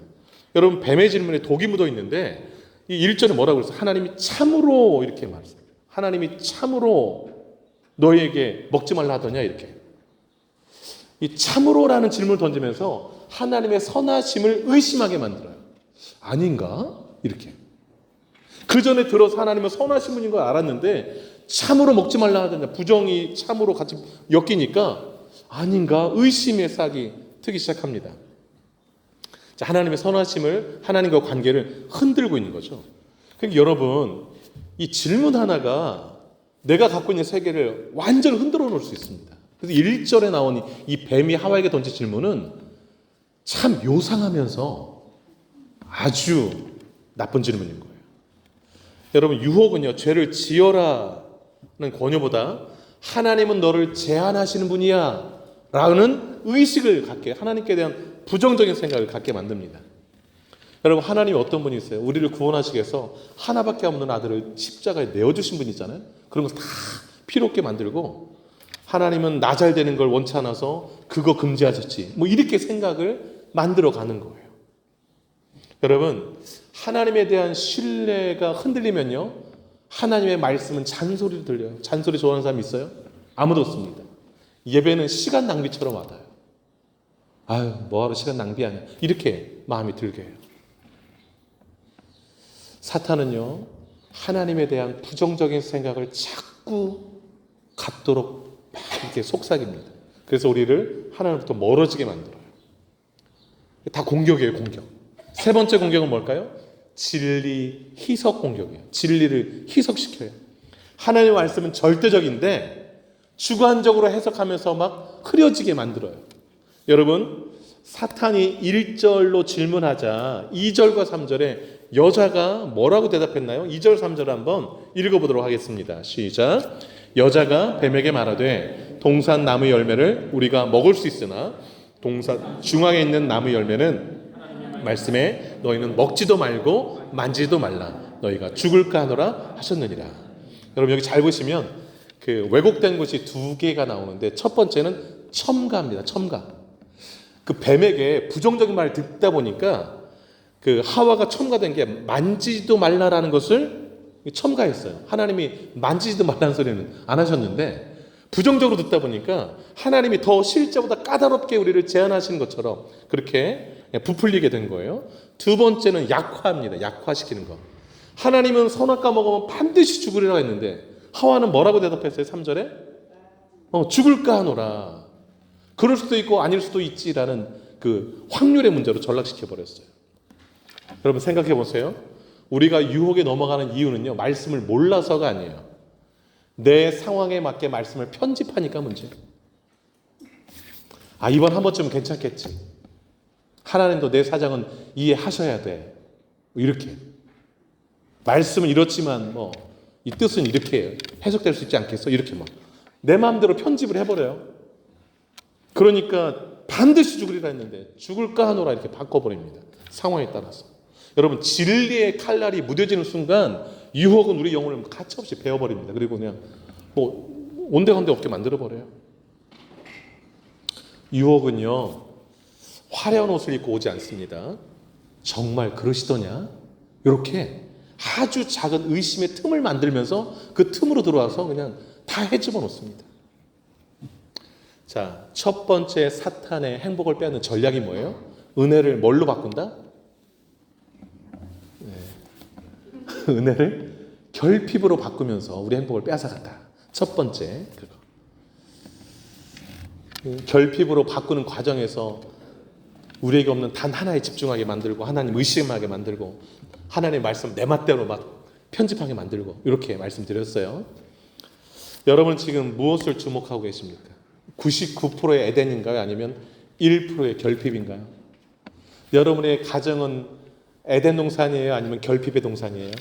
여러분, 뱀의 질문에 독이 묻어 있는데 이 1절에 뭐라고 그랬어요? 하나님이 참으로 이렇게 말했어요. 하나님이 참으로 너희에게 먹지 말라 하더냐, 이렇게. 이 참으로라는 질문을 던지면서 하나님의 선하심을 의심하게 만들어요. 아닌가? 이렇게. 그 전에 들어서 하나님은 선하신 분인 걸 알았는데 참으로 먹지 말라 하더냐, 부정이 참으로 같이 엮이니까 아닌가? 의심의 싹이 트기 시작합니다. 자, 하나님의 선하심을, 하나님과 관계를 흔들고 있는 거죠. 그러니까 여러분, 이 질문 하나가 내가 갖고 있는 세계를 완전히 흔들어 놓을 수 있습니다. 그래서 1절에 나온 이 뱀이 하와에게 던진 질문은 참 요상하면서 아주 나쁜 질문인 거예요. 여러분, 유혹은요, 죄를 지어라는 권유보다 하나님은 너를 제한하시는 분이야 라는 의식을 갖게, 하나님께 대한 부정적인 생각을 갖게 만듭니다. 여러분, 하나님이 어떤 분이세요? 우리를 구원하시기 위해서 하나밖에 없는 아들을 십자가에 내어주신 분이 있잖아요. 그런 거 다 필요 없게 만들고, 하나님은 나 잘 되는 걸 원치 않아서 그거 금지하셨지, 뭐 이렇게 생각을 만들어 가는 거예요. 여러분, 하나님에 대한 신뢰가 흔들리면요, 하나님의 말씀은 잔소리로 들려요. 잔소리 좋아하는 사람 있어요? 아무도 없습니다. 예배는 시간 낭비처럼 와닿아요. 아유, 뭐하러 시간 낭비하냐, 이렇게 마음이 들게 해요. 사탄은요, 하나님에 대한 부정적인 생각을 자꾸 갖도록 막 이렇게 속삭입니다. 그래서 우리를 하나님부터 멀어지게 만들어요. 다 공격이에요, 공격. 세 번째 공격은 뭘까요? 진리 희석 공격이에요. 진리를 희석시켜요. 하나님의 말씀은 절대적인데 주관적으로 해석하면서 막 흐려지게 만들어요. 여러분, 사탄이 1절로 질문하자 2절과 3절에 여자가 뭐라고 대답했나요? 2절 3절을 한번 읽어보도록 하겠습니다. 시작. 여자가 뱀에게 말하되 동산 나무 열매를 우리가 먹을 수 있으나 동산 중앙에 있는 나무 열매는 말씀에 너희는 먹지도 말고 만지지도 말라, 너희가 죽을까 하노라 하셨느니라. 여러분, 여기 잘 보시면 그 왜곡된 것이 두 개가 나오는데, 첫 번째는 첨가입니다. 첨가. 그 뱀에게 부정적인 말을 듣다 보니까 그 하와가 첨가된 게 만지지도 말라라는 것을 첨가했어요. 하나님이 만지지도 말라는 소리는 안 하셨는데 부정적으로 듣다 보니까 하나님이 더 실제보다 까다롭게 우리를 제한하시는 것처럼 그렇게 부풀리게 된 거예요. 두 번째는 약화입니다. 약화시키는 거. 하나님은 선악과 먹으면 반드시 죽으리라 했는데 하와는 뭐라고 대답했어요? 3절에 죽을까 하노라. 그럴 수도 있고 아닐 수도 있지라는 그 확률의 문제로 전락시켜 버렸어요. 여러분, 생각해 보세요. 우리가 유혹에 넘어가는 이유는요, 말씀을 몰라서가 아니에요. 내 상황에 맞게 말씀을 편집하니까 문제예요. 아, 이번 한 번쯤은 괜찮겠지. 하나님도 내 사정은 이해하셔야 돼. 이렇게. 말씀은 이렇지만 뭐 이 뜻은 이렇게 해석될 수 있지 않겠어? 이렇게 막 내 마음대로 편집을 해버려요. 그러니까 반드시 죽으리라 했는데 죽을까 하노라 이렇게 바꿔버립니다. 상황에 따라서. 여러분, 진리의 칼날이 무뎌지는 순간 유혹은 우리 영혼을 가차없이 베어버립니다. 그리고 그냥 뭐 온데간데 없게 만들어버려요. 유혹은요, 화려한 옷을 입고 오지 않습니다. 정말 그러시더냐? 이렇게 아주 작은 의심의 틈을 만들면서 그 틈으로 들어와서 그냥 다 헤집어 놓습니다. 자, 첫 번째 사탄의 행복을 빼앗는 전략이 뭐예요? 은혜를 뭘로 바꾼다? 네. 은혜를 결핍으로 바꾸면서 우리 행복을 빼앗아간다. 첫 번째 그거. 결핍으로 바꾸는 과정에서 우리에게 없는 단 하나에 집중하게 만들고 하나님 의심하게 만들고 하나님의 말씀 내 맛대로 막 편집하게 만들고 이렇게 말씀드렸어요. 여러분, 지금 무엇을 주목하고 계십니까? 99%의 에덴인가요? 아니면 1%의 결핍인가요? 여러분의 가정은 에덴 동산이에요? 아니면 결핍의 동산이에요?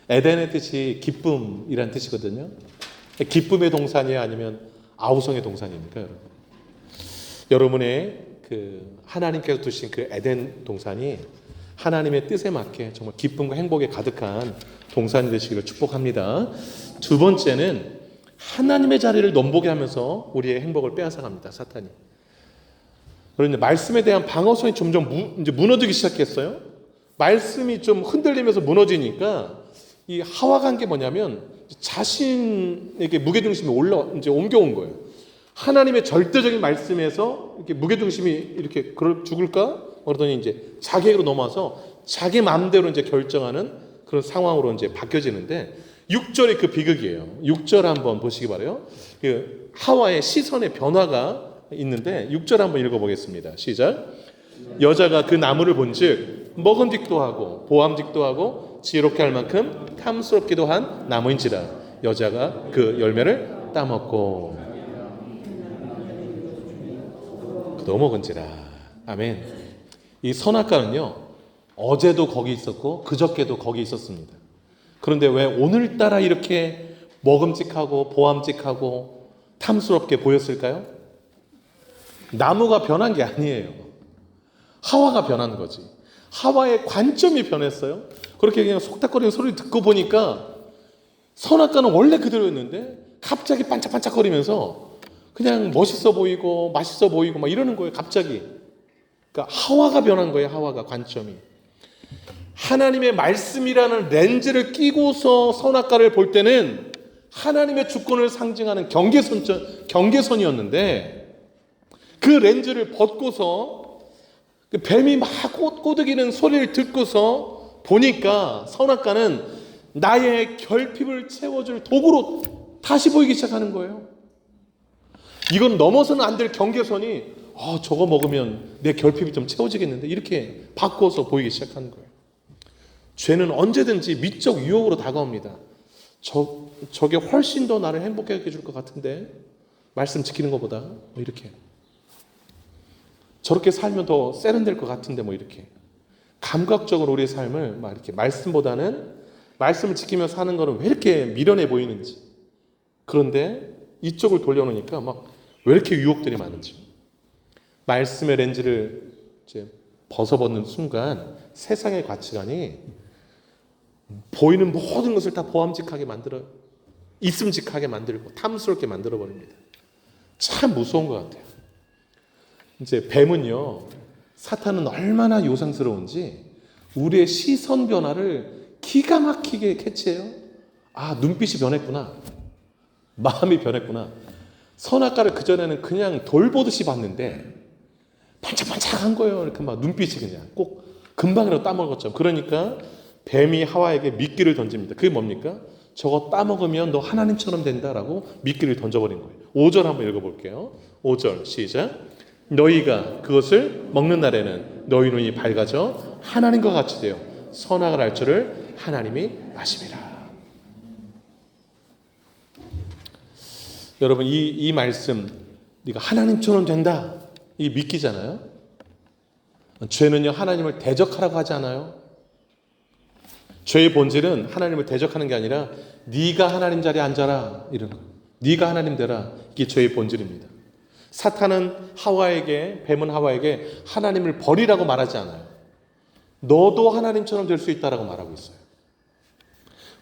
에덴의 뜻이 기쁨이라는 뜻이거든요. 기쁨의 동산이에요? 아니면 아우성의 동산입니까? 여러분? 여러분의 그 하나님께서 두신 그 에덴 동산이 하나님의 뜻에 맞게 정말 기쁨과 행복에 가득한 동산이 되시기를 축복합니다. 두 번째는 하나님의 자리를 넘보게 하면서 우리의 행복을 빼앗아갑니다. 사탄이. 그런데 말씀에 대한 방어선이 점점 이제 무너지기 시작했어요. 말씀이 좀 흔들리면서 무너지니까 이 하와가 한 게 뭐냐면 자신에게 무게중심이 이제 옮겨온 거예요. 하나님의 절대적인 말씀에서 이렇게 무게중심이 이렇게 죽을까? 그러더니 이제 자기에게로 넘어와서 자기 마음대로 이제 결정하는 그런 상황으로 이제 바뀌어지는데 6절이 그 비극이에요. 6절 한번 보시기 바라요. 그 하와의 시선의 변화가 있는데 6절 한번 읽어보겠습니다. 시작. 여자가 그 나무를 본즉 먹음직도 하고 보암직도 하고 지혜롭게 할 만큼 탐스럽기도 한 나무인지라 여자가 그 열매를 따먹고 그도 먹은지라. 아멘. 이 선악과는요 어제도 거기 있었고 그저께도 거기 있었습니다. 그런데 왜 오늘따라 이렇게 먹음직하고 보암직하고 탐스럽게 보였을까요? 나무가 변한 게 아니에요. 하와가 변한 거지. 하와의 관점이 변했어요. 그렇게 그냥 속닥거리는 소리를 듣고 보니까 선악과는 원래 그대로였는데 갑자기 반짝반짝거리면서 그냥 멋있어 보이고 맛있어 보이고 막 이러는 거예요. 갑자기. 그러니까 하와가 변한 거예요. 하와가 관점이. 하나님의 말씀이라는 렌즈를 끼고서 선악과를 볼 때는 하나님의 주권을 상징하는 경계선이었는데 그 렌즈를 벗고서 뱀이 막 꼬드기는 소리를 듣고서 보니까 선악과는 나의 결핍을 채워줄 도구로 다시 보이기 시작하는 거예요. 이건 넘어서는 안 될 경계선이 저거 먹으면 내 결핍이 좀 채워지겠는데 이렇게 바꿔서 보이기 시작하는 거예요. 죄는 언제든지 미적 유혹으로 다가옵니다. 저게 훨씬 더 나를 행복하게 해줄 것 같은데 말씀 지키는 것보다 이렇게 저렇게 살면 더 세련될 것 같은데 이렇게 감각적으로 우리의 삶을 막 이렇게 말씀보다는 말씀을 지키며 사는 거는 왜 이렇게 미련해 보이는지. 그런데 이쪽을 돌려놓으니까 막 왜 이렇게 유혹들이 많은지. 말씀의 렌즈를 이제 벗어벗는 순간 세상의 가치관이 보이는 모든 것을 다 보암직하게 만들어요. 있음직하게 만들고 탐스럽게 만들어버립니다. 참 무서운 것 같아요. 이제 뱀은요, 사탄은 얼마나 요상스러운지 우리의 시선 변화를 기가 막히게 캐치해요. 눈빛이 변했구나. 마음이 변했구나. 선악과를 그전에는 그냥 돌 보듯이 봤는데 반짝반짝한 거예요. 이렇게 막 눈빛이 그냥 꼭 금방이라도 따먹었죠. 그러니까 뱀이 하와에게 미끼를 던집니다. 그게 뭡니까? 저거 따먹으면 너 하나님처럼 된다라고 미끼를 던져버린 거예요. 5절 한번 읽어볼게요. 5절 시작. 너희가 그것을 먹는 날에는 너희 눈이 밝아져 하나님과 같이 되어 선악을 알 줄을 하나님이 아심이라. 여러분 이 말씀 네가 하나님처럼 된다 이 믿기잖아요. 죄는요 하나님을 대적하라고 하지 않아요. 죄의 본질은 하나님을 대적하는 게 아니라 네가 하나님 자리에 앉아라 이런 거. 네가 하나님 되라. 이게 죄의 본질입니다. 사탄은 뱀은 하와에게 하나님을 버리라고 말하지 않아요. 너도 하나님처럼 될 수 있다라고 말하고 있어요.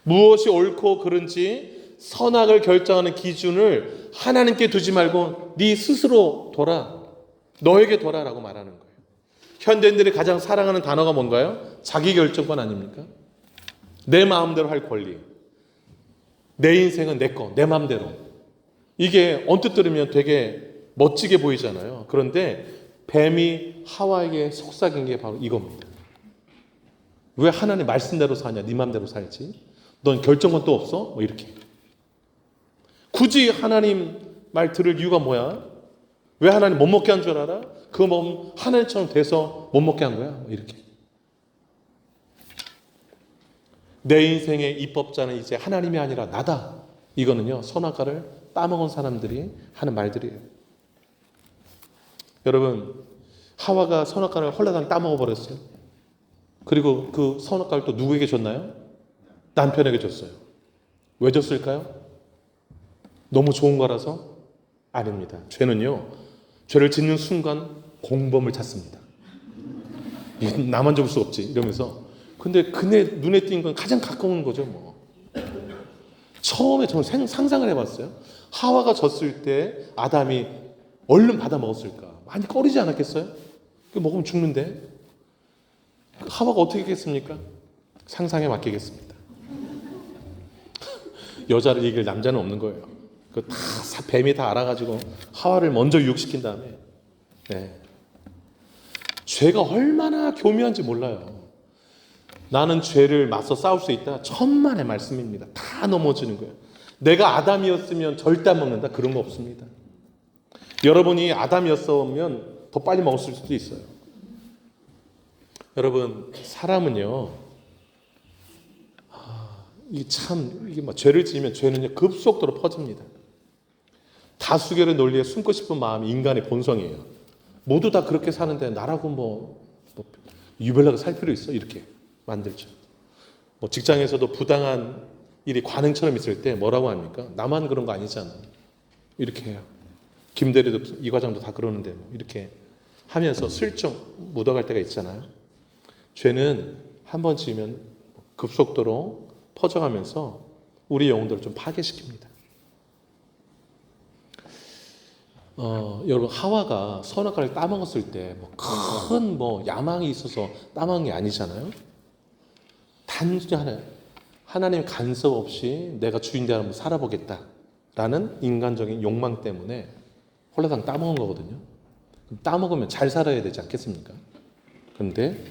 무엇이 옳고 그른지 선악을 결정하는 기준을 하나님께 두지 말고 네 스스로 둬라. 너에게 둬라라고 말하는 거예요. 현대인들이 가장 사랑하는 단어가 뭔가요? 자기결정권 아닙니까? 내 마음대로 할 권리. 내 인생은 내 거, 내 마음대로. 이게 언뜻 들으면 되게 멋지게 보이잖아요. 그런데 뱀이 하와에게 속삭인 게 바로 이겁니다. 왜 하나님 말씀대로 사냐? 네 마음대로 살지. 넌 결정권도 없어? 이렇게. 굳이 하나님 말 들을 이유가 뭐야? 왜 하나님 못 먹게 한 줄 알아? 그거 먹으면 하나님처럼 돼서 못 먹게 한 거야? 이렇게. 내 인생의 입법자는 이제 하나님이 아니라 나다. 이거는요 선악과를 따먹은 사람들이 하는 말들이에요. 여러분 하와가 선악과를 헐레당에 따먹어버렸어요. 그리고 그 선악과를 또 누구에게 줬나요? 남편에게 줬어요. 왜 줬을까요? 너무 좋은 거라서? 아닙니다. 죄는요 죄를 짓는 순간 공범을 찾습니다. 나만 잡을 수 없지 이러면서. 근데 그네 눈에 띈 건 가장 가까운 거죠. 처음에 저는 상상을 해봤어요. 하와가 졌을 때 아담이 얼른 받아 먹었을까? 많이 꺼리지 않았겠어요? 그 먹으면 죽는데. 하와가 어떻게 했겠습니까? 상상에 맡기겠습니다. 여자를 이길 남자는 없는 거예요. 그 다 뱀이 다 알아가지고 하와를 먼저 유혹시킨 다음에, 네. 죄가 얼마나 교묘한지 몰라요. 나는 죄를 맞서 싸울 수 있다. 천만의 말씀입니다. 다 넘어지는 거예요. 내가 아담이었으면 절대 안 먹는다. 그런 거 없습니다. 여러분이 아담이었으면 더 빨리 먹었을 수도 있어요. 여러분, 사람은요, 이게 뭐 죄를 지으면 죄는요 급속도로 퍼집니다. 다수결의 논리에 숨고 싶은 마음이 인간의 본성이에요. 모두 다 그렇게 사는데 나라고 뭐 유별나게 살 필요 있어? 이렇게 만들죠. 뭐 직장에서도 부당한 일이 관행처럼 있을 때 뭐라고 합니까? 나만 그런 거 아니잖아. 이렇게 해요. 김대리도 이 과장도 다 그러는데 뭐 이렇게 하면서 슬쩍 묻어갈 때가 있잖아요. 죄는 한 번 지으면 급속도로 퍼져가면서 우리 영혼들을 좀 파괴시킵니다. 여러분, 하와가 선악과를 따먹었을 때 큰 야망이 있어서 따먹은 게 아니잖아요. 단순히 하나님 간섭 없이 내가 주인대로 한번 살아보겠다라는 인간적인 욕망 때문에 홀라당 따먹은 거거든요. 그럼 따먹으면 잘 살아야 되지 않겠습니까? 그런데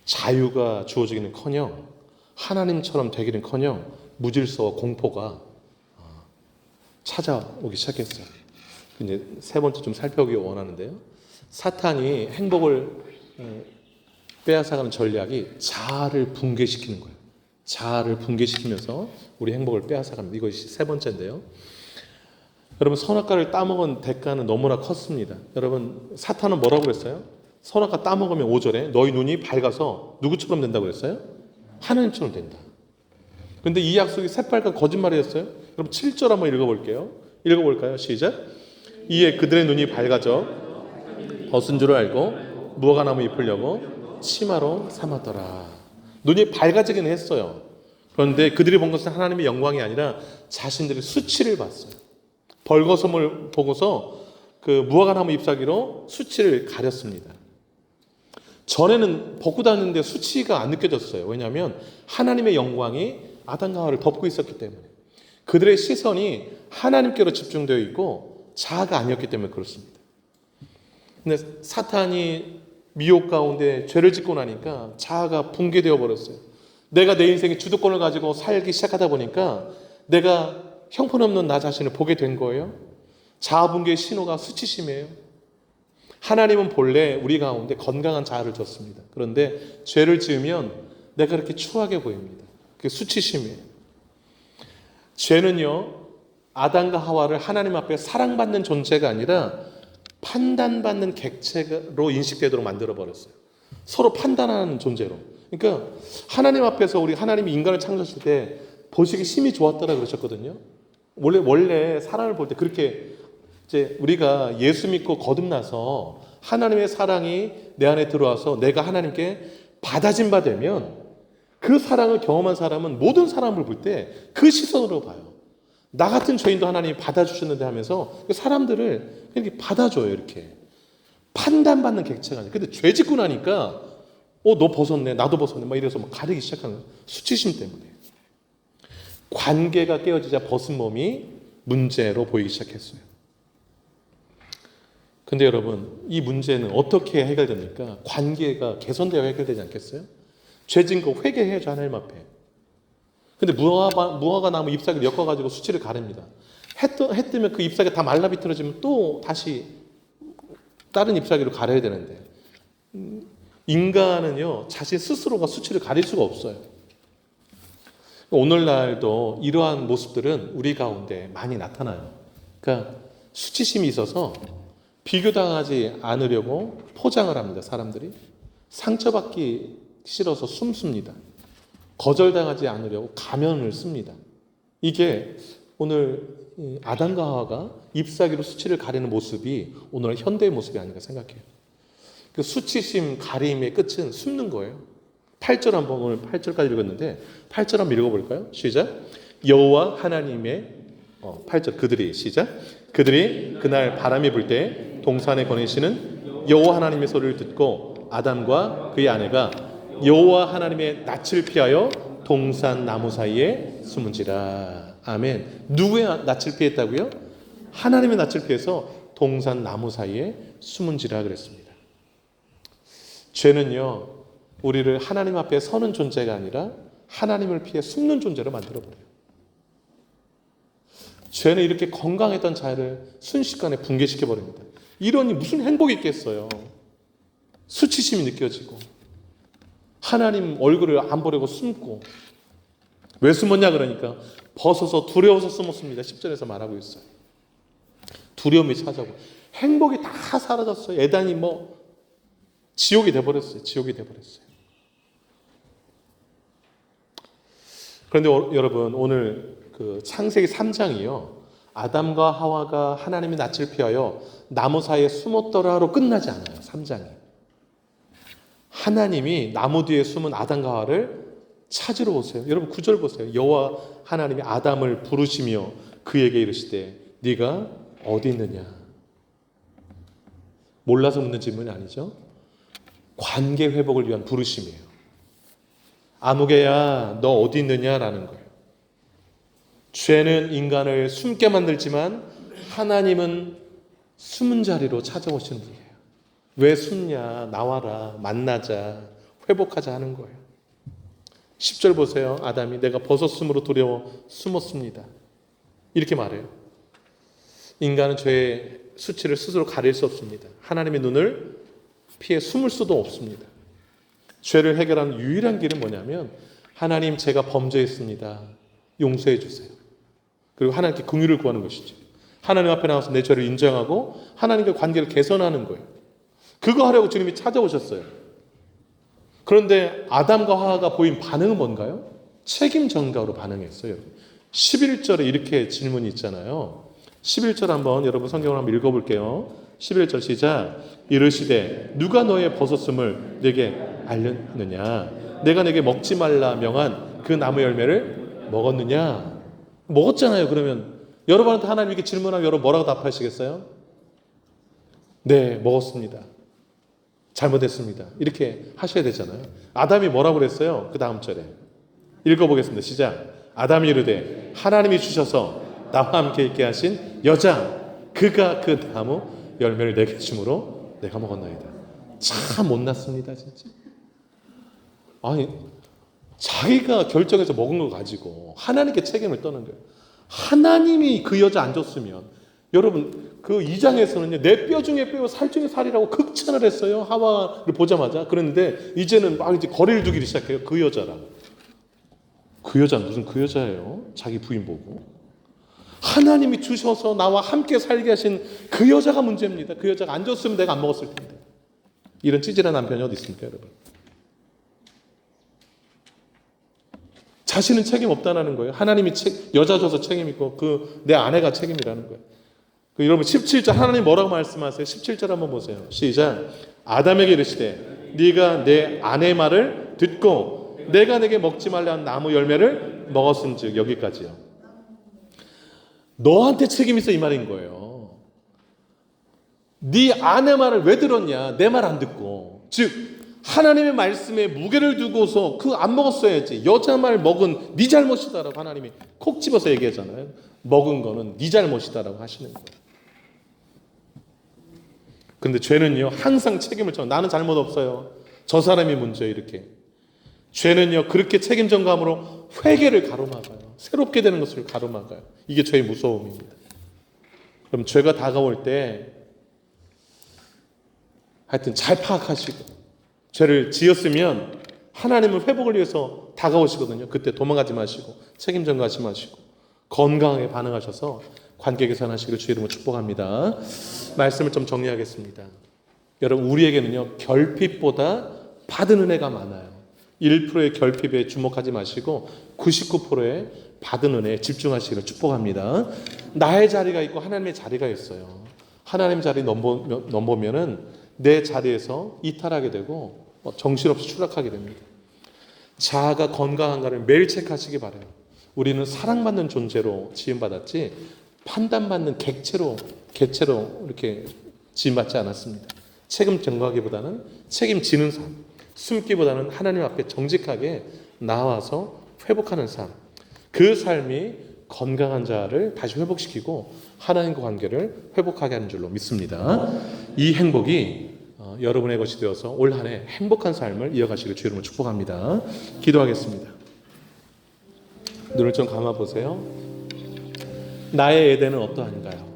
자유가 주어지기는커녕 하나님처럼 되기는커녕 무질서와 공포가 찾아오기 시작했어요. 이제 세 번째 좀 살펴보기 원하는데요. 사탄이 행복을 빼앗아가는 전략이 자아를 붕괴시키는 거예요. 자아를 붕괴시키면서 우리 행복을 빼앗아갑니다. 이것이 세 번째인데요. 여러분, 선악과를 따먹은 대가는 너무나 컸습니다. 여러분, 사탄은 뭐라고 그랬어요? 선악과 따먹으면 5절에 너희 눈이 밝아서 누구처럼 된다고 그랬어요? 하나님처럼 된다. 그런데 이 약속이 새빨간 거짓말이었어요. 여러분 7절 한번 읽어볼게요. 읽어볼까요? 시작. 이에 그들의 눈이 밝아져 벗은 줄을 알고 무화과 나무 잎을 여고 치마로 삼았더라. 눈이 밝아지긴 했어요. 그런데 그들이 본 것은 하나님의 영광이 아니라 자신들의 수치를 봤어요. 벌거섬을 보고서 그 무화과 나무 잎사귀로 수치를 가렸습니다. 전에는 벗고 다녔는데 수치가 안 느껴졌어요. 왜냐하면 하나님의 영광이 아담과 하와를 덮고 있었기 때문에. 그들의 시선이 하나님께로 집중되어 있고 자아가 아니었기 때문에 그렇습니다. 근데 사탄이 미혹 가운데 죄를 짓고 나니까 자아가 붕괴되어 버렸어요. 내가 내 인생의 주도권을 가지고 살기 시작하다 보니까 내가 형편없는 나 자신을 보게 된 거예요. 자아 붕괴의 신호가 수치심이에요. 하나님은 본래 우리 가운데 건강한 자아를 줬습니다. 그런데 죄를 지으면 내가 그렇게 추하게 보입니다. 그게 수치심이에요. 죄는요, 아담과 하와를 하나님 앞에 사랑받는 존재가 아니라 판단받는 객체로 인식되도록 만들어버렸어요. 서로 판단하는 존재로. 그러니까 하나님 앞에서 우리 하나님이 인간을 창조하실 때 보시기 심히 좋았더라 그러셨거든요. 원래 사람을 볼 때 그렇게 이제 우리가 예수 믿고 거듭나서 하나님의 사랑이 내 안에 들어와서 내가 하나님께 받아진 바 되면 그 사랑을 경험한 사람은 모든 사람을 볼 때 그 시선으로 봐요. 나 같은 죄인도 하나님이 받아주셨는데 하면서 사람들을 이렇게 받아줘요. 이렇게 판단받는 객체가 아니에요. 근데 죄 짓고 나니까 너 벗었네, 나도 벗었네 막 이래서 막 가리기 시작하는 거예요. 수치심 때문에. 관계가 깨어지자 벗은 몸이 문제로 보이기 시작했어요. 근데 여러분, 이 문제는 어떻게 해결됩니까? 관계가 개선되어 해결되지 않겠어요? 죄 지은 거 회개해야죠, 하나님 앞에. 근데 무화과 나무 잎사귀를 엮어가지고 수치를 가립니다. 해 뜨면 그 잎사귀가 다 말라 비틀어지면 또 다시 다른 잎사귀로 가려야 되는데, 인간은요, 자신 스스로가 수치를 가릴 수가 없어요. 오늘날도 이러한 모습들은 우리 가운데 많이 나타나요. 그러니까 수치심이 있어서 비교당하지 않으려고 포장을 합니다. 사람들이 상처받기 싫어서 숨습니다. 거절당하지 않으려고 가면을 씁니다. 이게 오늘 아담과 하와가 잎사귀로 수치를 가리는 모습이 오늘 현대의 모습이 아닌가 생각해요. 그 수치심 가림의 끝은 숨는 거예요. 8절 한번 오늘 8절까지 읽었는데 8절 한번 읽어볼까요? 시작. 여호와 하나님의 8절 그들이 시작. 그들이 그날 바람이 불 때 동산에 거니시는 여호와 하나님의 소리를 듣고 아담과 그의 아내가 여호와 하나님의 낯을 피하여 동산 나무 사이에 숨은지라. 아멘. 누구의 낯을 피했다고요? 하나님의 낯을 피해서 동산 나무 사이에 숨은지라 그랬습니다. 죄는요, 우리를 하나님 앞에 서는 존재가 아니라 하나님을 피해 숨는 존재로 만들어버려요. 죄는 이렇게 건강했던 자를 순식간에 붕괴시켜버립니다. 이러니 무슨 행복이 있겠어요. 수치심이 느껴지고 하나님 얼굴을 안 보려고 숨고. 왜 숨었냐 그러니까 벗어서 두려워서 숨었습니다. 10절에서 말하고 있어요. 두려움이 찾아오고 행복이 다 사라졌어요. 에단이 지옥이 돼버렸어요. 지옥이 돼버렸어요. 그런데 여러분, 오늘 그 창세기 3장이요, 아담과 하와가 하나님의 낯을 피하여 나무 사이에 숨었더라로 끝나지 않아요. 3장이. 하나님이 나무 뒤에 숨은 아담과 하와를 찾으러 오세요. 여러분 9절 보세요. 여호와 하나님이 아담을 부르시며 그에게 이르시되 네가 어디 있느냐. 몰라서 묻는 질문이 아니죠. 관계 회복을 위한 부르심이에요. 아무개야 너 어디 있느냐라는 거예요. 죄는 인간을 숨게 만들지만 하나님은 숨은 자리로 찾아오시는 분이에요. 왜 숨냐? 나와라, 만나자, 회복하자 하는 거예요. 10절 보세요. 아담이 내가 벗었으므로 두려워 숨었습니다. 이렇게 말해요. 인간은 죄의 수치를 스스로 가릴 수 없습니다. 하나님의 눈을 피해 숨을 수도 없습니다. 죄를 해결하는 유일한 길은 뭐냐면 하나님 제가 범죄했습니다. 용서해 주세요. 그리고 하나님께 긍휼을 구하는 것이죠. 하나님 앞에 나와서 내 죄를 인정하고 하나님과 관계를 개선하는 거예요. 그거 하려고 주님이 찾아오셨어요. 그런데 아담과 하와가 보인 반응은 뭔가요? 책임 전가로 반응했어요. 11절에 이렇게 질문이 있잖아요. 11절 한번 여러분 성경을 한번 읽어볼게요. 11절 시작. 이르시되 누가 너의 벗었음을 내게 알렸느냐? 내가 내게 먹지 말라 명한 그 나무 열매를 먹었느냐? 먹었잖아요. 그러면 여러분한테 하나님 이렇게 질문하면 여러분 뭐라고 답하시겠어요? 네, 먹었습니다. 잘못했습니다. 이렇게 하셔야 되잖아요. 아담이 뭐라고 그랬어요? 그 다음 절에 읽어보겠습니다. 시작. 아담이 이르되 하나님이 주셔서 나와 함께 있게 하신 여자 그가 그 나무 열매를 내게 주므로 내가 먹었나이다. 참 못났습니다. 진짜. 아니 자기가 결정해서 먹은 걸 가지고 하나님께 책임을 떠는 거예요. 하나님이 그 여자 안 줬으면 여러분 그 2장에서는요 내 뼈 중에 뼈 살 중에 살이라고 극찬을 했어요. 하와를 보자마자. 그런데 이제는 막 이제 거리를 두기 시작해요. 그 여자랑. 그 여자는 무슨 그 여자예요? 자기 부인 보고. 하나님이 주셔서 나와 함께 살게 하신 그 여자가 문제입니다. 그 여자가 안 줬으면 내가 안 먹었을 텐데. 이런 찌질한 남편이 어디 있습니까, 여러분? 자신은 책임 없다는 거예요. 하나님이 여자 줘서 책임 있고 그 내 아내가 책임이라는 거예요. 여러분 17절 하나님 뭐라고 말씀하세요? 17절 한번 보세요. 시작. 아담에게 이르시되 네가 내 아내 말을 듣고 내가 내게 먹지 말라 한 나무 열매를 먹었은즉. 여기까지요. 너한테 책임 있어 이 말인 거예요. 네 아내 말을 왜 들었냐? 내 말 안 듣고. 즉 하나님의 말씀에 무게를 두고서 그 안 먹었어야지. 여자 말 먹은 네 잘못이다라고 하나님이 콕 집어서 얘기하잖아요. 먹은 거는 네 잘못이다라고 하시는 거예요. 근데 죄는요 항상 책임을 져. 나는 잘못 없어요. 저 사람이 문제예요. 이렇게. 죄는요 그렇게 책임 전감으로 회개를 가로막아요. 새롭게 되는 것을 가로막아요. 이게 죄의 무서움입니다. 그럼 죄가 다가올 때 하여튼 잘 파악하시고 죄를 지었으면 하나님은 회복을 위해서 다가오시거든요. 그때 도망가지 마시고 책임 전가하지 마시고 건강하게 반응하셔서 관계 개선하시기를 주의 이름으로 축복합니다. 말씀을 좀 정리하겠습니다. 여러분 우리에게는요 결핍보다 받은 은혜가 많아요. 1%의 결핍에 주목하지 마시고 99%의 받은 은혜에 집중하시기를 축복합니다. 나의 자리가 있고 하나님의 자리가 있어요. 하나님 자리 넘보면은 내 자리에서 이탈하게 되고 정신없이 추락하게 됩니다. 자아가 건강한가를 매일 체크하시기 바라요. 우리는 사랑받는 존재로 지음받았지 판단받는 객체로 이렇게 지음받지 않았습니다. 책임 전가하기보다는 책임지는 삶, 숨기보다는 하나님 앞에 정직하게 나와서 회복하는 삶, 그 삶이 건강한 자를 다시 회복시키고 하나님과 관계를 회복하게 하는 줄로 믿습니다. 이 행복이 여러분의 것이 되어서 올 한 해 행복한 삶을 이어가시길 주 이름으로 축복합니다. 기도하겠습니다. 눈을 좀 감아보세요. 나의 에덴은 어떠한가요?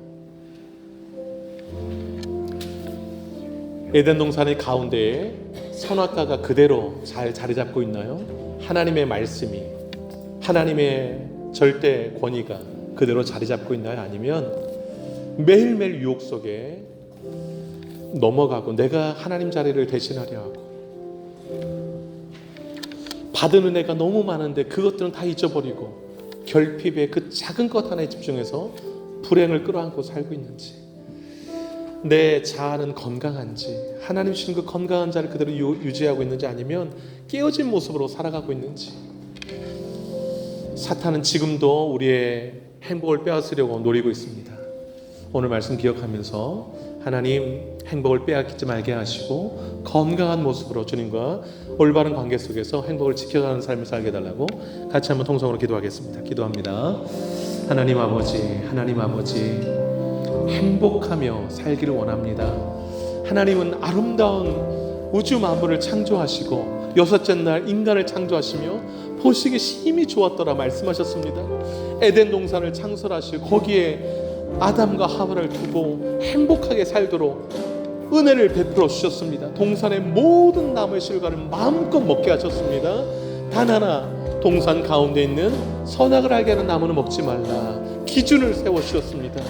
에덴 동산의 가운데에 선악과가 그대로 잘 자리 잡고 있나요? 하나님의 말씀이, 하나님의 절대 권위가 그대로 자리 잡고 있나요? 아니면 매일매일 유혹 속에 넘어가고 내가 하나님 자리를 대신하려 하고 받은 은혜가 너무 많은데 그것들은 다 잊어버리고 결핍의 그 작은 것 하나에 집중해서 불행을 끌어안고 살고 있는지, 내 자아는 건강한지, 하나님 주신 그 건강한 자를 그대로 유지하고 있는지, 아니면 깨어진 모습으로 살아가고 있는지. 사탄은 지금도 우리의 행복을 빼앗으려고 노리고 있습니다. 오늘 말씀 기억하면서 하나님 행복을 빼앗기지 말게 하시고 건강한 모습으로 주님과 올바른 관계 속에서 행복을 지켜가는 삶을 살게 해달라고 같이 한번 통성으로 기도하겠습니다. 기도합니다. 하나님 아버지, 하나님 아버지, 행복하며 살기를 원합니다. 하나님은 아름다운 우주 만물을 창조하시고 여섯째 날 인간을 창조하시며 보시기 심히 좋았더라 말씀하셨습니다. 에덴 동산을 창설하시고 거기에 아담과 하와를 두고 행복하게 살도록 은혜를 베풀어 주셨습니다. 동산의 모든 나무의 실과를 마음껏 먹게 하셨습니다. 단 하나, 동산 가운데 있는 선악을 알게 하는 나무는 먹지 말라 기준을 세워주셨습니다.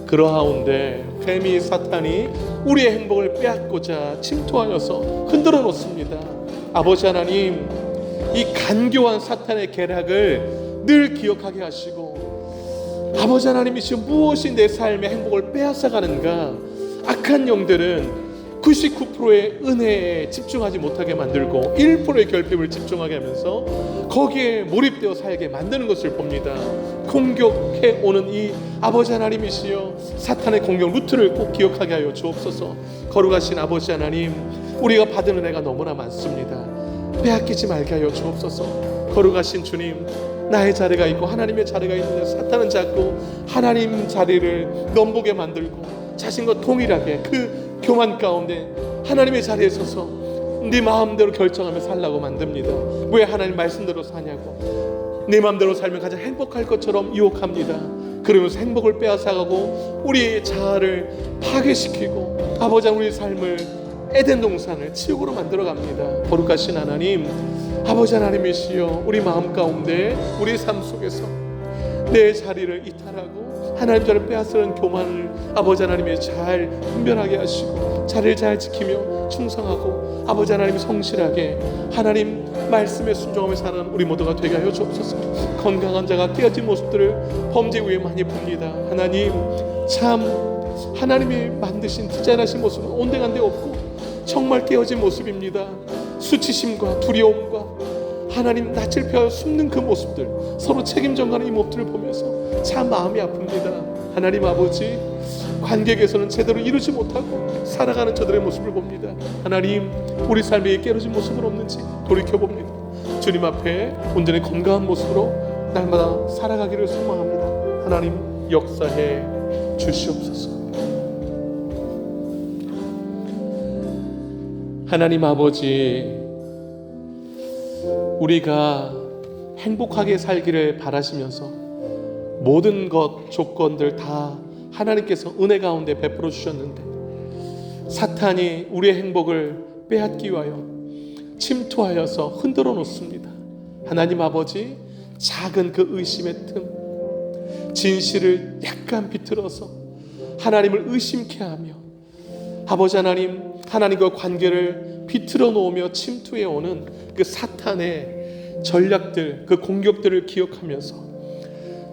그러하온데 뱀이, 사탄이 우리의 행복을 빼앗고자 침투하여서 흔들어 놓습니다. 아버지 하나님, 이 간교한 사탄의 계략을 늘 기억하게 하시고, 아버지 하나님이시여 무엇이 내 삶의 행복을 빼앗아가는가, 악한 영들은 99%의 은혜에 집중하지 못하게 만들고 1%의 결핍을 집중하게 하면서 거기에 몰입되어 살게 만드는 것을 봅니다. 공격해 오는 이 아버지 하나님이시여 사탄의 공격 루트를 꼭 기억하게 하여 주옵소서. 거룩하신 아버지 하나님, 우리가 받은 은혜가 너무나 많습니다. 빼앗기지 말게 하여 주옵소서. 거룩하신 주님, 나의 자리가 있고 하나님의 자리가 있는데 사탄은 자꾸 하나님 자리를 넘보게 만들고 자신과 동일하게 그 교만 가운데 하나님의 자리에 서서 네 마음대로 결정하며 살라고 만듭니다. 왜 하나님 말씀대로 사냐고, 네 마음대로 살면 가장 행복할 것처럼 유혹합니다. 그러면서 행복을 빼앗아가고 우리의 자아를 파괴시키고 아버지 우리의 삶을 에덴 동산을 지옥으로 만들어갑니다. 거룩하신 하나님, 아버지 하나님이시여 우리 마음 가운데 우리 삶 속에서 내 자리를 이탈하고 하나님 자리를 빼앗으는 교만을 아버지 하나님이 잘 분별하게 하시고 자리를 잘 지키며 충성하고 아버지 하나님 성실하게 하나님 말씀에 순종하며 사는 우리 모두가 되게 하여 주옵소서. 건강한 자가 깨어진 모습들을 범죄 위에 많이 봅니다. 하나님, 참 하나님이 만드신 디자인하신 모습은 온데간데 없고 정말 깨어진 모습입니다. 수치심과 두려움과 하나님 낯을 펴 숨는 그 모습들, 서로 책임 전가하는 이 모습들을 보면서 참 마음이 아픕니다. 하나님 아버지, 관객에서는 제대로 이루지 못하고 살아가는 저들의 모습을 봅니다. 하나님, 우리 삶에 깨어진 모습은 없는지 돌이켜봅니다. 주님 앞에 온전히 건강한 모습으로 날마다 살아가기를 소망합니다. 하나님 역사해 주시옵소서. 하나님 아버지, 우리가 행복하게 살기를 바라시면서 모든 것, 조건들 다 하나님께서 은혜 가운데 베풀어 주셨는데 사탄이 우리의 행복을 빼앗기 위하여 침투하여서 흔들어 놓습니다. 하나님 아버지, 작은 그 의심의 틈, 진실을 약간 비틀어서 하나님을 의심케 하며 아버지 하나님, 하나님과 관계를 비틀어 놓으며 침투해 오는 그 사탄의 전략들, 그 공격들을 기억하면서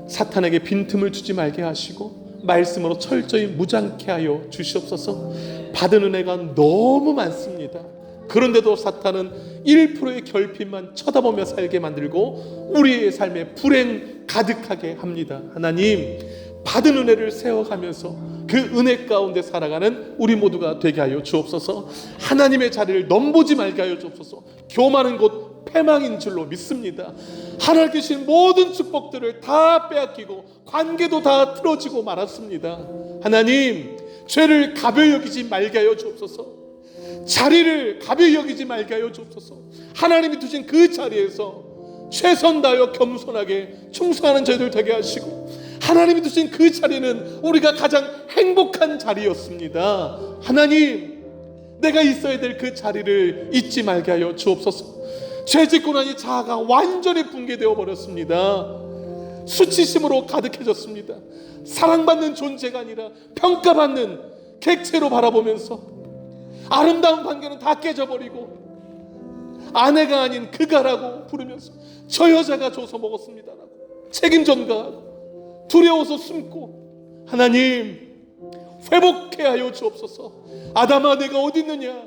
사탄에게 빈틈을 주지 말게 하시고 말씀으로 철저히 무장케 하여 주시옵소서. 받은 은혜가 너무 많습니다. 그런데도 사탄은 1%의 결핍만 쳐다보며 살게 만들고 우리의 삶에 불행 가득하게 합니다. 하나님, 받은 은혜를 세워가면서 그 은혜 가운데 살아가는 우리 모두가 되게 하여 주옵소서. 하나님의 자리를 넘보지 말게 하여 주옵소서. 교만은 곧 패망인 줄로 믿습니다. 하나님께 주신 모든 축복들을 다 빼앗기고 관계도 다 틀어지고 말았습니다. 하나님, 죄를 가벼이 여기지 말게 하여 주옵소서. 자리를 가벼이 여기지 말게 하여 주옵소서. 하나님이 두신 그 자리에서 최선 다하여 겸손하게 충성하는 저희들 되게 하시고, 하나님이 두신 그 자리는 우리가 가장 행복한 자리였습니다. 하나님, 내가 있어야 될 그 자리를 잊지 말게 하여 주옵소서. 죄짓고 나니 자아가 완전히 붕괴되어 버렸습니다. 수치심으로 가득해졌습니다. 사랑받는 존재가 아니라 평가받는 객체로 바라보면서 아름다운 관계는 다 깨져버리고 아내가 아닌 그가라고 부르면서 저 여자가 줘서 먹었습니다라고 책임 전가하고 두려워서 숨고, 하나님, 회복해 하여 주옵소서. 아담아, 내가 어디 있느냐?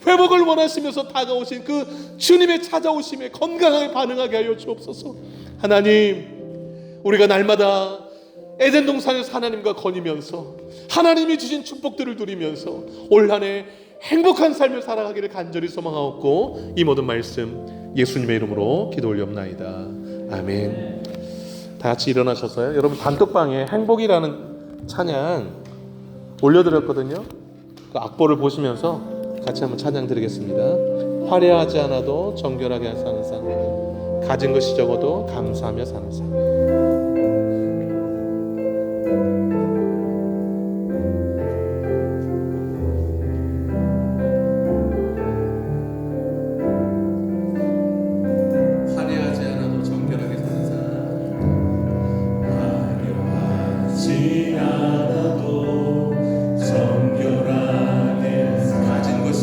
회복을 원하시면서 다가오신 그 주님의 찾아오심에 건강하게 반응하게 하여 주옵소서. 하나님, 우리가 날마다 에덴 동산에서 하나님과 거니면서 하나님이 주신 축복들을 누리면서 올 한 해 행복한 삶을 살아가기를 간절히 소망하옵고, 이 모든 말씀 예수님의 이름으로 기도 올리옵나이다. 아멘. 다 같이 일어나셔서요. 여러분, 단톡방에 행복이라는 찬양 올려드렸거든요. 그 악보를 보시면서 같이 한번 찬양 드리겠습니다. 화려하지 않아도 정결하게 사는 삶, 가진 것이 적어도 감사하며 사는 삶. 화려하지 않아도 정결하게 사는 삶. 화려하지 않아도 정결하게 가진 것이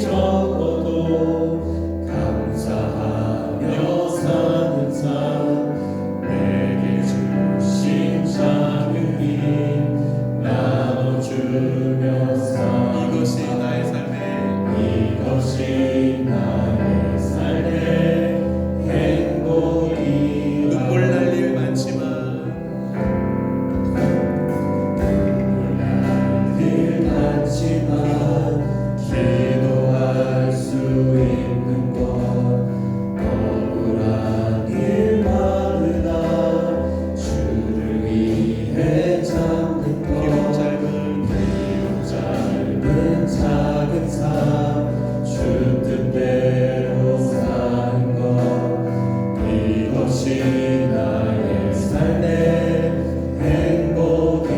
적어도 감사하며 사는 삶. 내게 주신 작은 힘 나눠주며 사. 이것이 나의 삶의 행복이. 눈물 날 일 많지만 기도할 수 있는 것, 억울한 일 많으나 주를 위해 참는 것. 비록 짧은 작은 삶, 주 뜻대로 사는 것. 이것이 나의 삶의 행복이라오.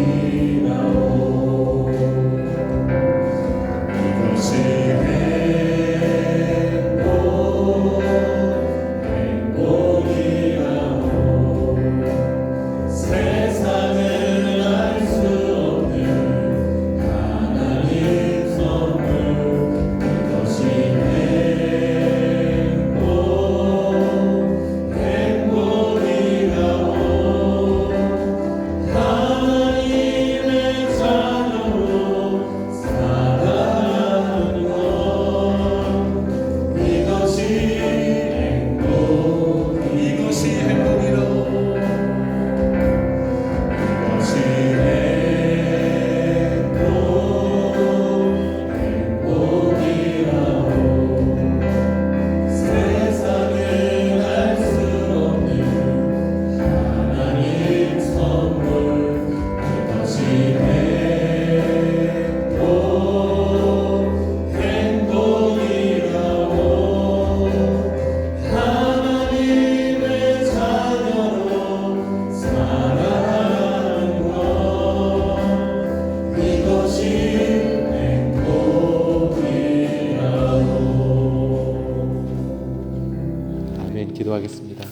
기도하겠습니다.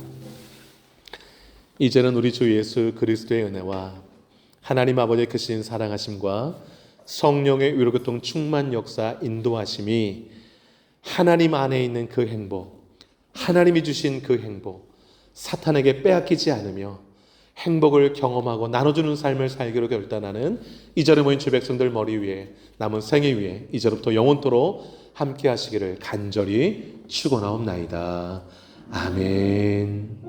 이제는 우리 주 예수 그리스도의 은혜와 하나님 아버지의 크신 사랑하심과 성령의 위로교통 충만 역사 인도하심이 하나님 안에 있는 그 행복, 하나님이 주신 그 행복, 사탄에게 빼앗기지 않으며 행복을 경험하고 나눠주는 삶을 살기로 결단하는 이 자리에 모인 주 백성들 머리 위에 남은 생애 위에 이제부터 영원토록 함께 하시기를 간절히 축원하옵나이다. 아멘.